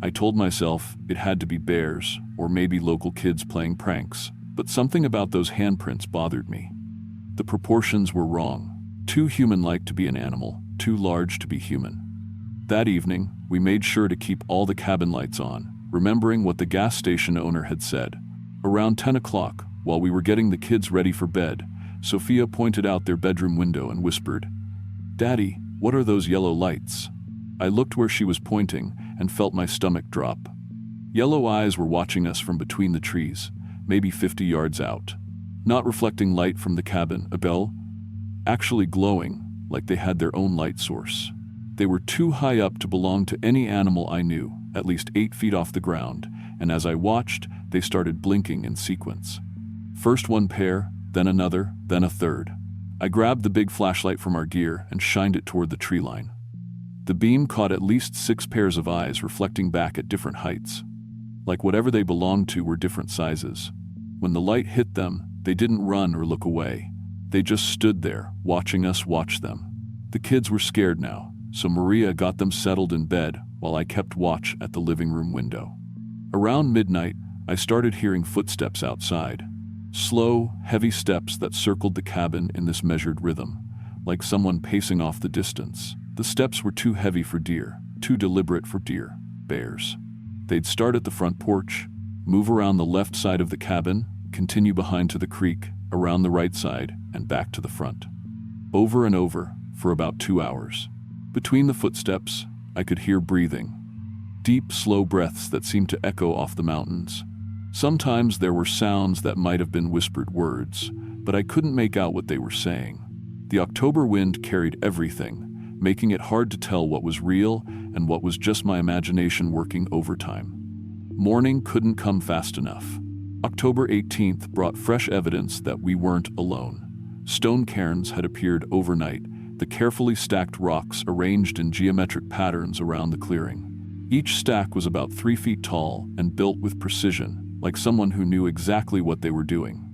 I told myself it had to be bears, or maybe local kids playing pranks, but something about those handprints bothered me. The proportions were wrong. Too human-like to be an animal, too large to be human. That evening, we made sure to keep all the cabin lights on, remembering what the gas station owner had said. Around 10 o'clock, while we were getting the kids ready for bed, Sophia pointed out their bedroom window and whispered, "Daddy, what are those yellow lights?" I looked where she was pointing and felt my stomach drop. Yellow eyes were watching us from between the trees, maybe 50 yards out. Not reflecting light from the cabin, Abel, actually glowing like they had their own light source. They were too high up to belong to any animal I knew, at least 8 feet off the ground, and as I watched, they started blinking in sequence. First one pair, then another, then a third. I grabbed the big flashlight from our gear and shined it toward the tree line. The beam caught at least 6 pairs of eyes reflecting back at different heights. Like whatever they belonged to were different sizes. When the light hit them, they didn't run or look away. They just stood there, watching us watch them. The kids were scared now, so Maria got them settled in bed while I kept watch at the living room window. Around midnight, I started hearing footsteps outside. Slow, heavy steps that circled the cabin in this measured rhythm, like someone pacing off the distance. The steps were too heavy for deer, too deliberate for bears. They'd start at the front porch, move around the left side of the cabin, continue behind to the creek, around the right side, and back to the front. Over and over, for about 2 hours. Between the footsteps, I could hear breathing. Deep, slow breaths that seemed to echo off the mountains. Sometimes there were sounds that might have been whispered words, but I couldn't make out what they were saying. The October wind carried everything, making it hard to tell what was real and what was just my imagination working overtime. Morning couldn't come fast enough. October 18th brought fresh evidence that we weren't alone. Stone cairns had appeared overnight, the carefully stacked rocks arranged in geometric patterns around the clearing. Each stack was about 3 feet tall and built with precision, like someone who knew exactly what they were doing.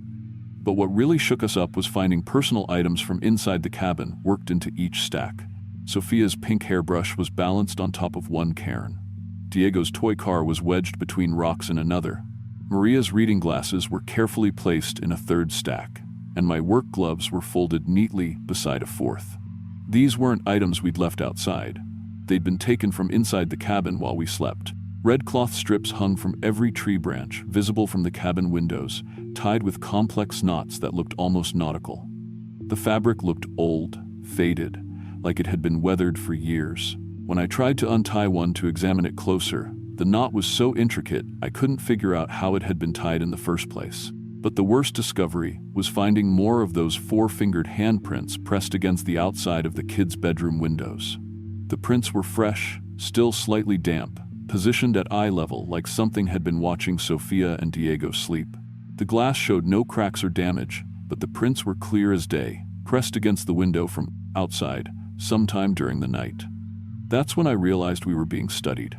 But what really shook us up was finding personal items from inside the cabin worked into each stack. Sophia's pink hairbrush was balanced on top of one cairn. Diego's toy car was wedged between rocks in another. Maria's reading glasses were carefully placed in a third stack, and my work gloves were folded neatly beside a fourth. These weren't items we'd left outside. They'd been taken from inside the cabin while we slept. Red cloth strips hung from every tree branch, visible from the cabin windows, tied with complex knots that looked almost nautical. The fabric looked old, faded, like it had been weathered for years. When I tried to untie one to examine it closer, the knot was so intricate I couldn't figure out how it had been tied in the first place. But the worst discovery was finding more of those four-fingered handprints pressed against the outside of the kids' bedroom windows. The prints were fresh, still slightly damp, positioned at eye level like something had been watching Sophia and Diego sleep. The glass showed no cracks or damage, but the prints were clear as day, pressed against the window from outside, sometime during the night. That's when I realized we were being studied.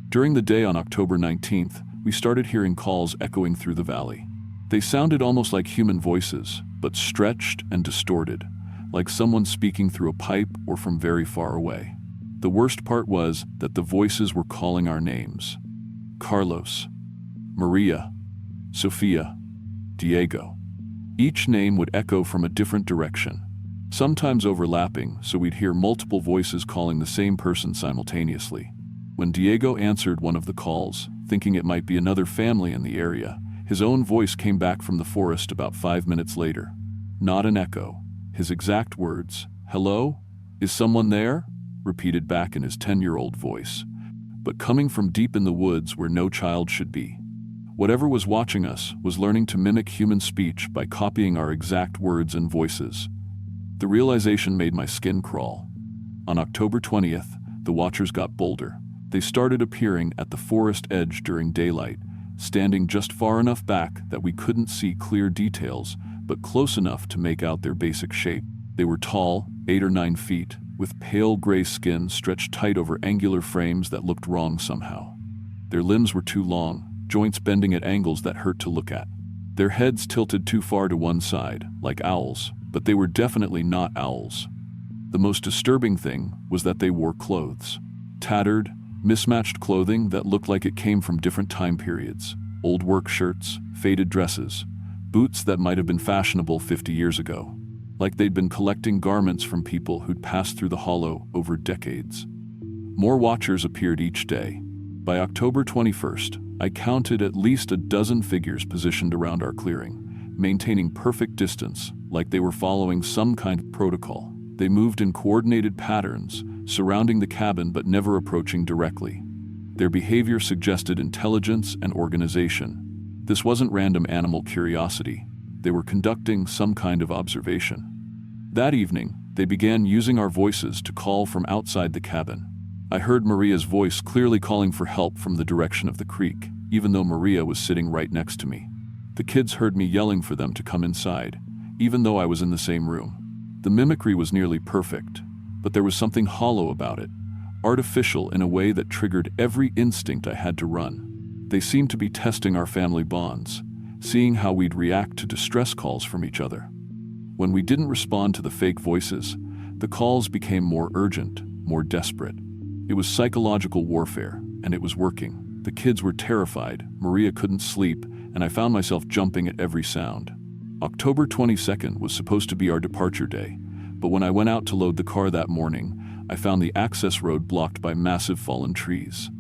During the day on October 19th, we started hearing calls echoing through the valley. They sounded almost like human voices, but stretched and distorted, like someone speaking through a pipe or from very far away. The worst part was that the voices were calling our names. Carlos, Maria, Sophia, Diego. Each name would echo from a different direction, sometimes overlapping, so we'd hear multiple voices calling the same person simultaneously. When Diego answered one of the calls, thinking it might be another family in the area, his own voice came back from the forest about 5 minutes later. Not an echo. His exact words, "Hello? Is someone there?" repeated back in his 10-year-old voice, but coming from deep in the woods where no child should be. Whatever was watching us was learning to mimic human speech by copying our exact words and voices. The realization made my skin crawl. On October 20th, the watchers got bolder. They started appearing at the forest edge during daylight, standing just far enough back that we couldn't see clear details, but close enough to make out their basic shape. They were tall, 8 or 9 feet, with pale gray skin stretched tight over angular frames that looked wrong somehow. Their limbs were too long, joints bending at angles that hurt to look at. Their heads tilted too far to one side, like owls, but they were definitely not owls. The most disturbing thing was that they wore clothes. Tattered, mismatched clothing that looked like it came from different time periods. Old work shirts, faded dresses, boots that might have been fashionable 50 years ago. Like they'd been collecting garments from people who'd passed through the hollow over decades. More watchers appeared each day. By October 21st, I counted at least a dozen figures positioned around our clearing, maintaining perfect distance, like they were following some kind of protocol. They moved in coordinated patterns, surrounding the cabin but never approaching directly. Their behavior suggested intelligence and organization. This wasn't random animal curiosity. They were conducting some kind of observation. That evening, they began using our voices to call from outside the cabin. I heard Maria's voice clearly calling for help from the direction of the creek, even though Maria was sitting right next to me. The kids heard me yelling for them to come inside, even though I was in the same room. The mimicry was nearly perfect, but there was something hollow about it, artificial in a way that triggered every instinct I had to run. They seemed to be testing our family bonds, seeing how we'd react to distress calls from each other. When we didn't respond to the fake voices, the calls became more urgent, more desperate. It was psychological warfare, and it was working. The kids were terrified, Maria couldn't sleep, and I found myself jumping at every sound. October 22nd was supposed to be our departure day, but when I went out to load the car that morning, I found the access road blocked by massive fallen trees.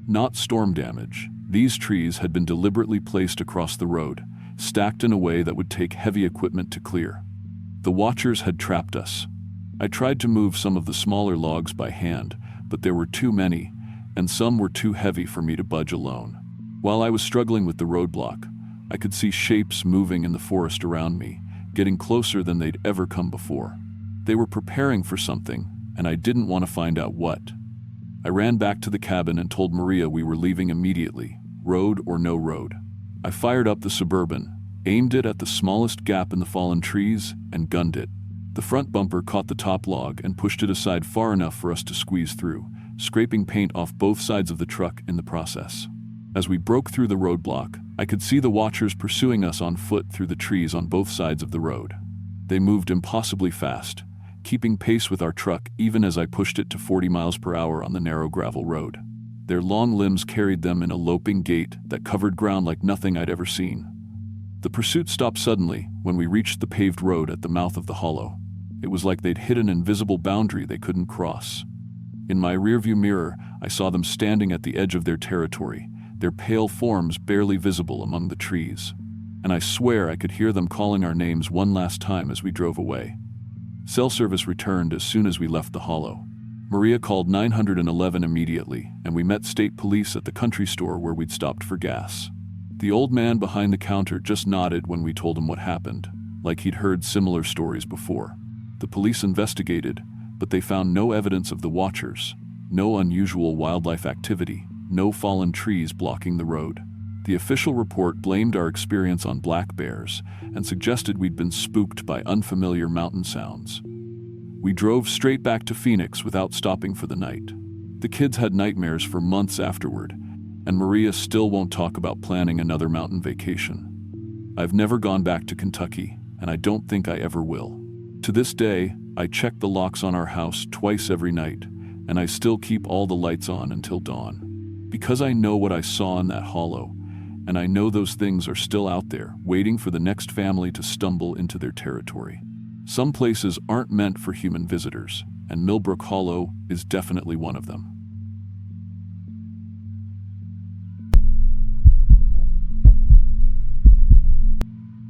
Not storm damage. These trees had been deliberately placed across the road, stacked in a way that would take heavy equipment to clear. The watchers had trapped us. I tried to move some of the smaller logs by hand, but there were too many, and some were too heavy for me to budge alone. While I was struggling with the roadblock, I could see shapes moving in the forest around me, getting closer than they'd ever come before. They were preparing for something, and I didn't want to find out what. I ran back to the cabin and told Maria we were leaving immediately, road or no road. I fired up the Suburban, aimed it at the smallest gap in the fallen trees, and gunned it. The front bumper caught the top log and pushed it aside far enough for us to squeeze through, scraping paint off both sides of the truck in the process. As we broke through the roadblock, I could see the watchers pursuing us on foot through the trees on both sides of the road. They moved impossibly fast, keeping pace with our truck even as I pushed it to 40 miles per hour on the narrow gravel road. Their long limbs carried them in a loping gait that covered ground like nothing I'd ever seen. The pursuit stopped suddenly when we reached the paved road at the mouth of the hollow. It was like they'd hit an invisible boundary they couldn't cross. In my rearview mirror, I saw them standing at the edge of their territory, their pale forms barely visible among the trees. And I swear I could hear them calling our names one last time as we drove away. Cell service returned as soon as we left the hollow. Maria called 911 immediately, and we met state police at the country store where we'd stopped for gas. The old man behind the counter just nodded when we told him what happened, like he'd heard similar stories before. The police investigated, but they found no evidence of the watchers, no unusual wildlife activity, no fallen trees blocking the road. The official report blamed our experience on black bears and suggested we'd been spooked by unfamiliar mountain sounds. We drove straight back to Phoenix without stopping for the night. The kids had nightmares for months afterward, and Maria still won't talk about planning another mountain vacation. I've never gone back to Kentucky, and I don't think I ever will. To this day, I check the locks on our house twice every night, and I still keep all the lights on until dawn. Because I know what I saw in that hollow, and I know those things are still out there, waiting for the next family to stumble into their territory. Some places aren't meant for human visitors, and Millbrook Hollow is definitely one of them.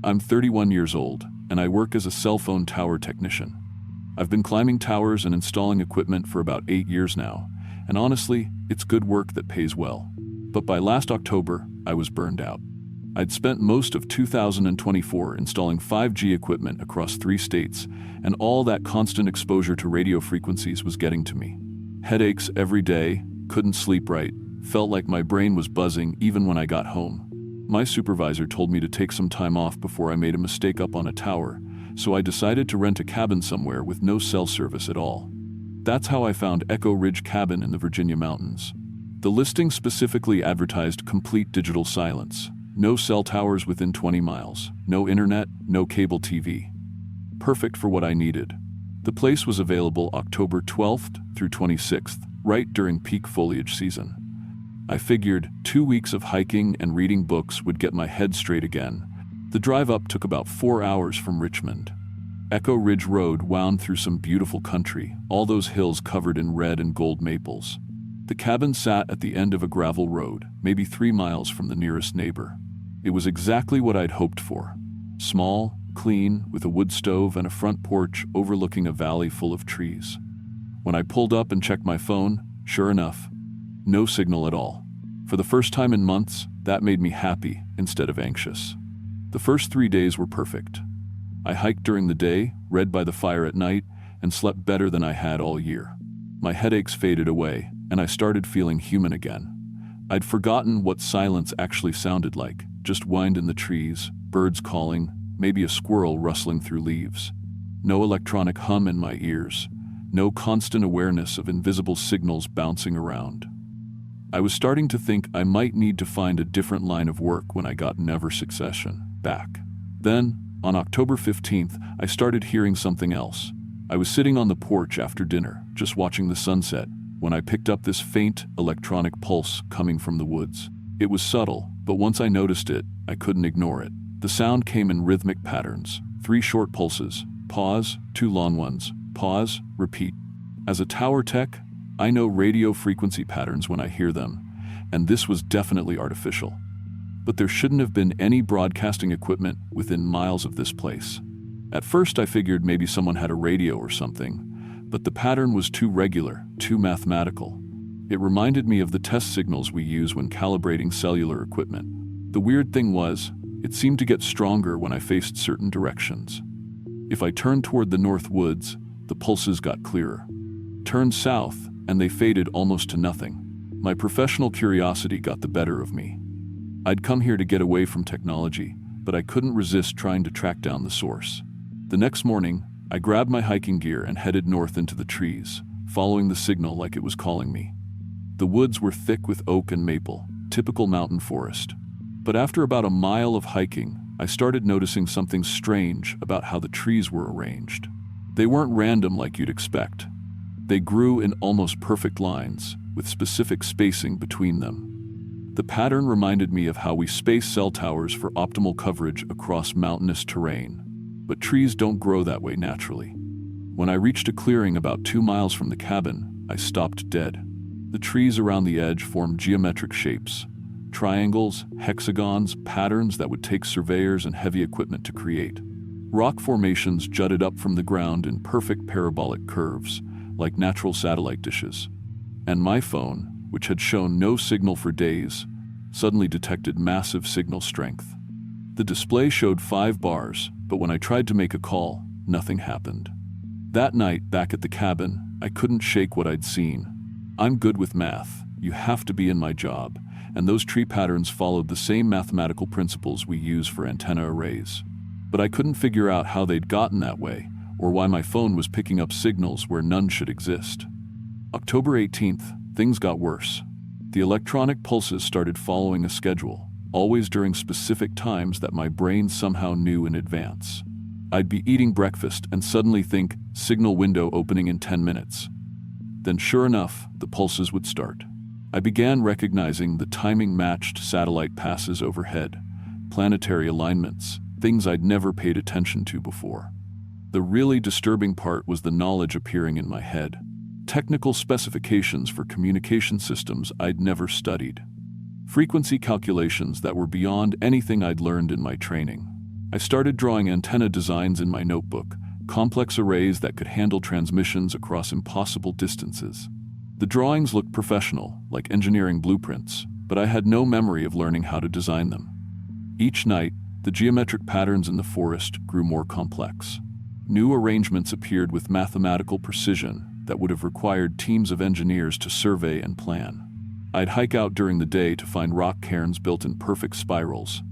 I'm 31 years old, and I work as a cell phone tower technician. I've been climbing towers and installing equipment for about 8 years now, and honestly, it's good work that pays well. But by last October, I was burned out. I'd spent most of 2024 installing 5G equipment across 3 states, and all that constant exposure to radio frequencies was getting to me. Headaches every day, couldn't sleep right, felt like my brain was buzzing even when I got home. My supervisor told me to take some time off before I made a mistake up on a tower, so I decided to rent a cabin somewhere with no cell service at all. That's how I found Echo Ridge Cabin in the Virginia mountains. The listing specifically advertised complete digital silence. No cell towers within 20 miles, no internet, no cable TV. Perfect for what I needed. The place was available October 12th through 26th, right during peak foliage season. I figured 2 weeks of hiking and reading books would get my head straight again. The drive up took about 4 hours from Richmond. Echo Ridge Road wound through some beautiful country, all those hills covered in red and gold maples. The cabin sat at the end of a gravel road, maybe 3 miles from the nearest neighbor. It was exactly what I'd hoped for. Small, clean, with a wood stove and a front porch overlooking a valley full of trees. When I pulled up and checked my phone, sure enough, no signal at all. For the first time in months, that made me happy instead of anxious. The first 3 days were perfect. I hiked during the day, read by the fire at night, and slept better than I had all year. My headaches faded away, and I started feeling human again. I'd forgotten what silence actually sounded like, just wind in the trees, birds calling, maybe a squirrel rustling through leaves. No electronic hum in my ears, no constant awareness of invisible signals bouncing around. I was starting to think I might need to find a different line of work when I got Never Succession back. Then, on October 15th, I started hearing something else. I was sitting on the porch after dinner, just watching the sunset, when I picked up this faint, electronic pulse coming from the woods. It was subtle, but once I noticed it, I couldn't ignore it. The sound came in rhythmic patterns, 3 short pulses, pause, 2 long ones, pause, repeat. As a tower tech, I know radio frequency patterns when I hear them, and this was definitely artificial. But there shouldn't have been any broadcasting equipment within miles of this place. At first I figured maybe someone had a radio or something, but the pattern was too regular, too mathematical. It reminded me of the test signals we use when calibrating cellular equipment. The weird thing was, it seemed to get stronger when I faced certain directions. If I turned toward the north woods, the pulses got clearer. Turned south, and they faded almost to nothing. My professional curiosity got the better of me. I'd come here to get away from technology, but I couldn't resist trying to track down the source. The next morning, I grabbed my hiking gear and headed north into the trees, following the signal like it was calling me. The woods were thick with oak and maple, typical mountain forest. But after about a mile of hiking, I started noticing something strange about how the trees were arranged. They weren't random like you'd expect. They grew in almost perfect lines, with specific spacing between them. The pattern reminded me of how we space cell towers for optimal coverage across mountainous terrain. But trees don't grow that way naturally. When I reached a clearing about 2 miles from the cabin, I stopped dead. The trees around the edge formed geometric shapes. Triangles, hexagons, patterns that would take surveyors and heavy equipment to create. Rock formations jutted up from the ground in perfect parabolic curves, like natural satellite dishes. And my phone, which had shown no signal for days, suddenly detected massive signal strength. The display showed 5 bars, but when I tried to make a call, nothing happened. That night, back at the cabin, I couldn't shake what I'd seen. I'm good with math. You have to be in my job. And those tree patterns followed the same mathematical principles we use for antenna arrays. But I couldn't figure out how they'd gotten that way, or why my phone was picking up signals where none should exist. October 18th, things got worse. The electronic pulses started following a schedule, always during specific times that my brain somehow knew in advance. I'd be eating breakfast and suddenly think, signal window opening in 10 minutes. Then sure enough, the pulses would start. I began recognizing the timing-matched satellite passes overhead, planetary alignments, things I'd never paid attention to before. The really disturbing part was the knowledge appearing in my head. Technical specifications for communication systems I'd never studied. Frequency calculations that were beyond anything I'd learned in my training. I started drawing antenna designs in my notebook, complex arrays that could handle transmissions across impossible distances. The drawings looked professional, like engineering blueprints, but I had no memory of learning how to design them. Each night, the geometric patterns in the forest grew more complex. New arrangements appeared with mathematical precision that would have required teams of engineers to survey and plan. I'd hike out during the day to find rock cairns built in perfect spirals,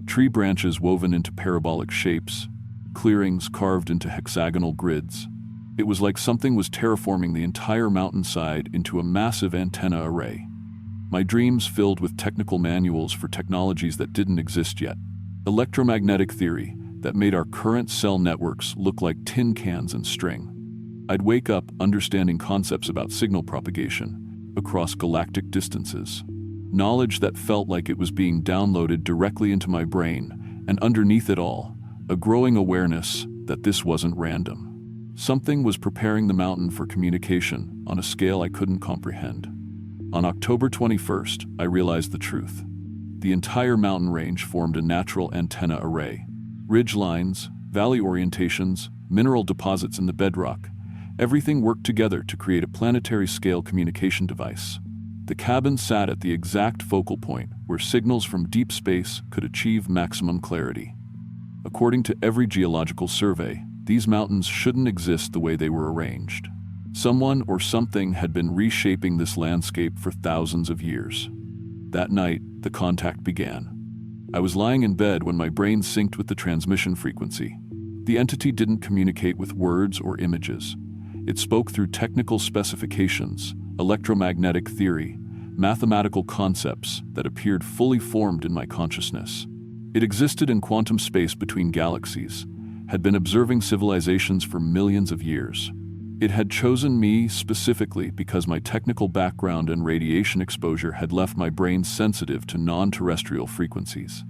tree branches woven into parabolic shapes, clearings carved into hexagonal grids. It was like something was terraforming the entire mountainside into a massive antenna array. My dreams filled with technical manuals for technologies that didn't exist yet. Electromagnetic theory that made our current cell networks look like tin cans and string. I'd wake up understanding concepts about signal propagation across galactic distances. Knowledge that felt like it was being downloaded directly into my brain, and underneath it all, a growing awareness that this wasn't random. Something was preparing the mountain for communication on a scale I couldn't comprehend. On October 21st, I realized the truth. The entire mountain range formed a natural antenna array. Ridge lines, valley orientations, mineral deposits in the bedrock, everything worked together to create a planetary-scale communication device. The cabin sat at the exact focal point where signals from deep space could achieve maximum clarity. According to every geological survey, these mountains shouldn't exist the way they were arranged. Someone or something had been reshaping this landscape for thousands of years. That night, the contact began. I was lying in bed when my brain synced with the transmission frequency. The entity didn't communicate with words or images. It spoke through technical specifications, electromagnetic theory, mathematical concepts that appeared fully formed in my consciousness. It existed in quantum space between galaxies, had been observing civilizations for millions of years. It had chosen me specifically because my technical background and radiation exposure had left my brain sensitive to non-terrestrial frequencies.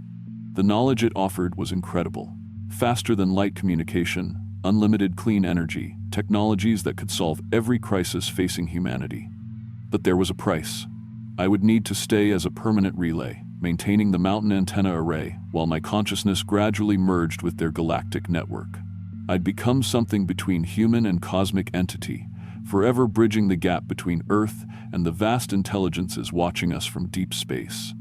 The knowledge it offered was incredible. Faster than light communication, unlimited clean energy, technologies that could solve every crisis facing humanity. But there was a price. I would need to stay as a permanent relay, maintaining the mountain antenna array while my consciousness gradually merged with their galactic network. I'd become something between human and cosmic entity, forever bridging the gap between Earth and the vast intelligences watching us from deep space.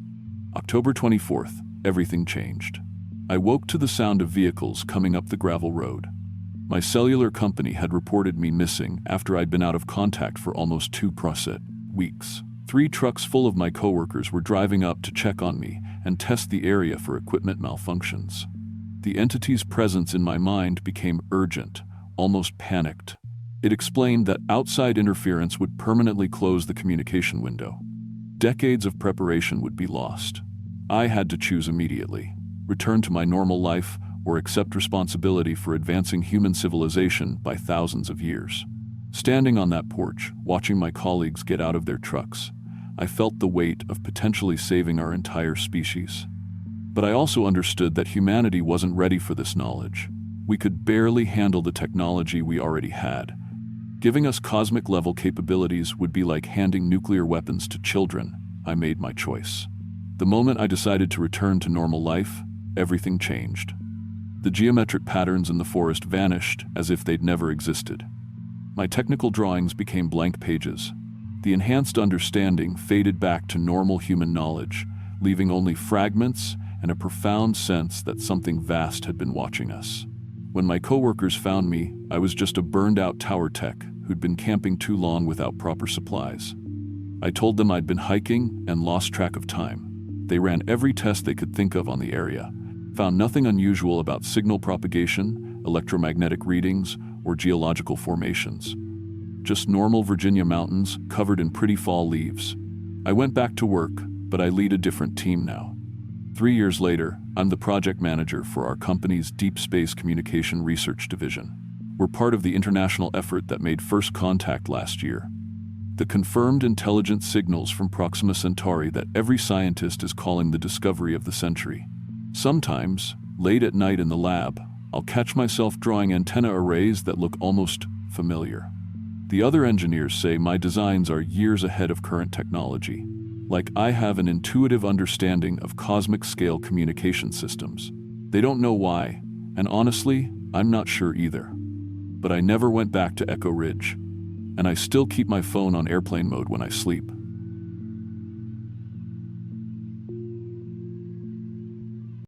October 24th, everything changed. I woke to the sound of vehicles coming up the gravel road. My cellular company had reported me missing after I'd been out of contact for almost 2 weeks. 3 trucks full of my coworkers were driving up to check on me and test the area for equipment malfunctions. The entity's presence in my mind became urgent, almost panicked. It explained that outside interference would permanently close the communication window. Decades of preparation would be lost. I had to choose immediately: return to my normal life or accept responsibility for advancing human civilization by thousands of years. Standing on that porch, watching my colleagues get out of their trucks, I felt the weight of potentially saving our entire species. But I also understood that humanity wasn't ready for this knowledge. We could barely handle the technology we already had. Giving us cosmic-level capabilities would be like handing nuclear weapons to children. I made my choice. The moment I decided to return to normal life, everything changed. The geometric patterns in the forest vanished as if they'd never existed. My technical drawings became blank pages. The enhanced understanding faded back to normal human knowledge, leaving only fragments and a profound sense that something vast had been watching us. When my coworkers found me, I was just a burned-out tower tech who'd been camping too long without proper supplies. I told them I'd been hiking and lost track of time. They ran every test they could think of on the area, found nothing unusual about signal propagation, electromagnetic readings, or geological formations. Just normal Virginia mountains covered in pretty fall leaves. I went back to work, but I lead a different team now. 3 years later, I'm the project manager for our company's Deep Space Communication Research Division. We're part of the international effort that made first contact last year. The confirmed intelligent signals from Proxima Centauri that every scientist is calling the discovery of the century. Sometimes, late at night in the lab, I'll catch myself drawing antenna arrays that look almost familiar. The other engineers say my designs are years ahead of current technology, like I have an intuitive understanding of cosmic-scale communication systems. They don't know why, and honestly, I'm not sure either. But I never went back to Echo Ridge, and I still keep my phone on airplane mode when I sleep.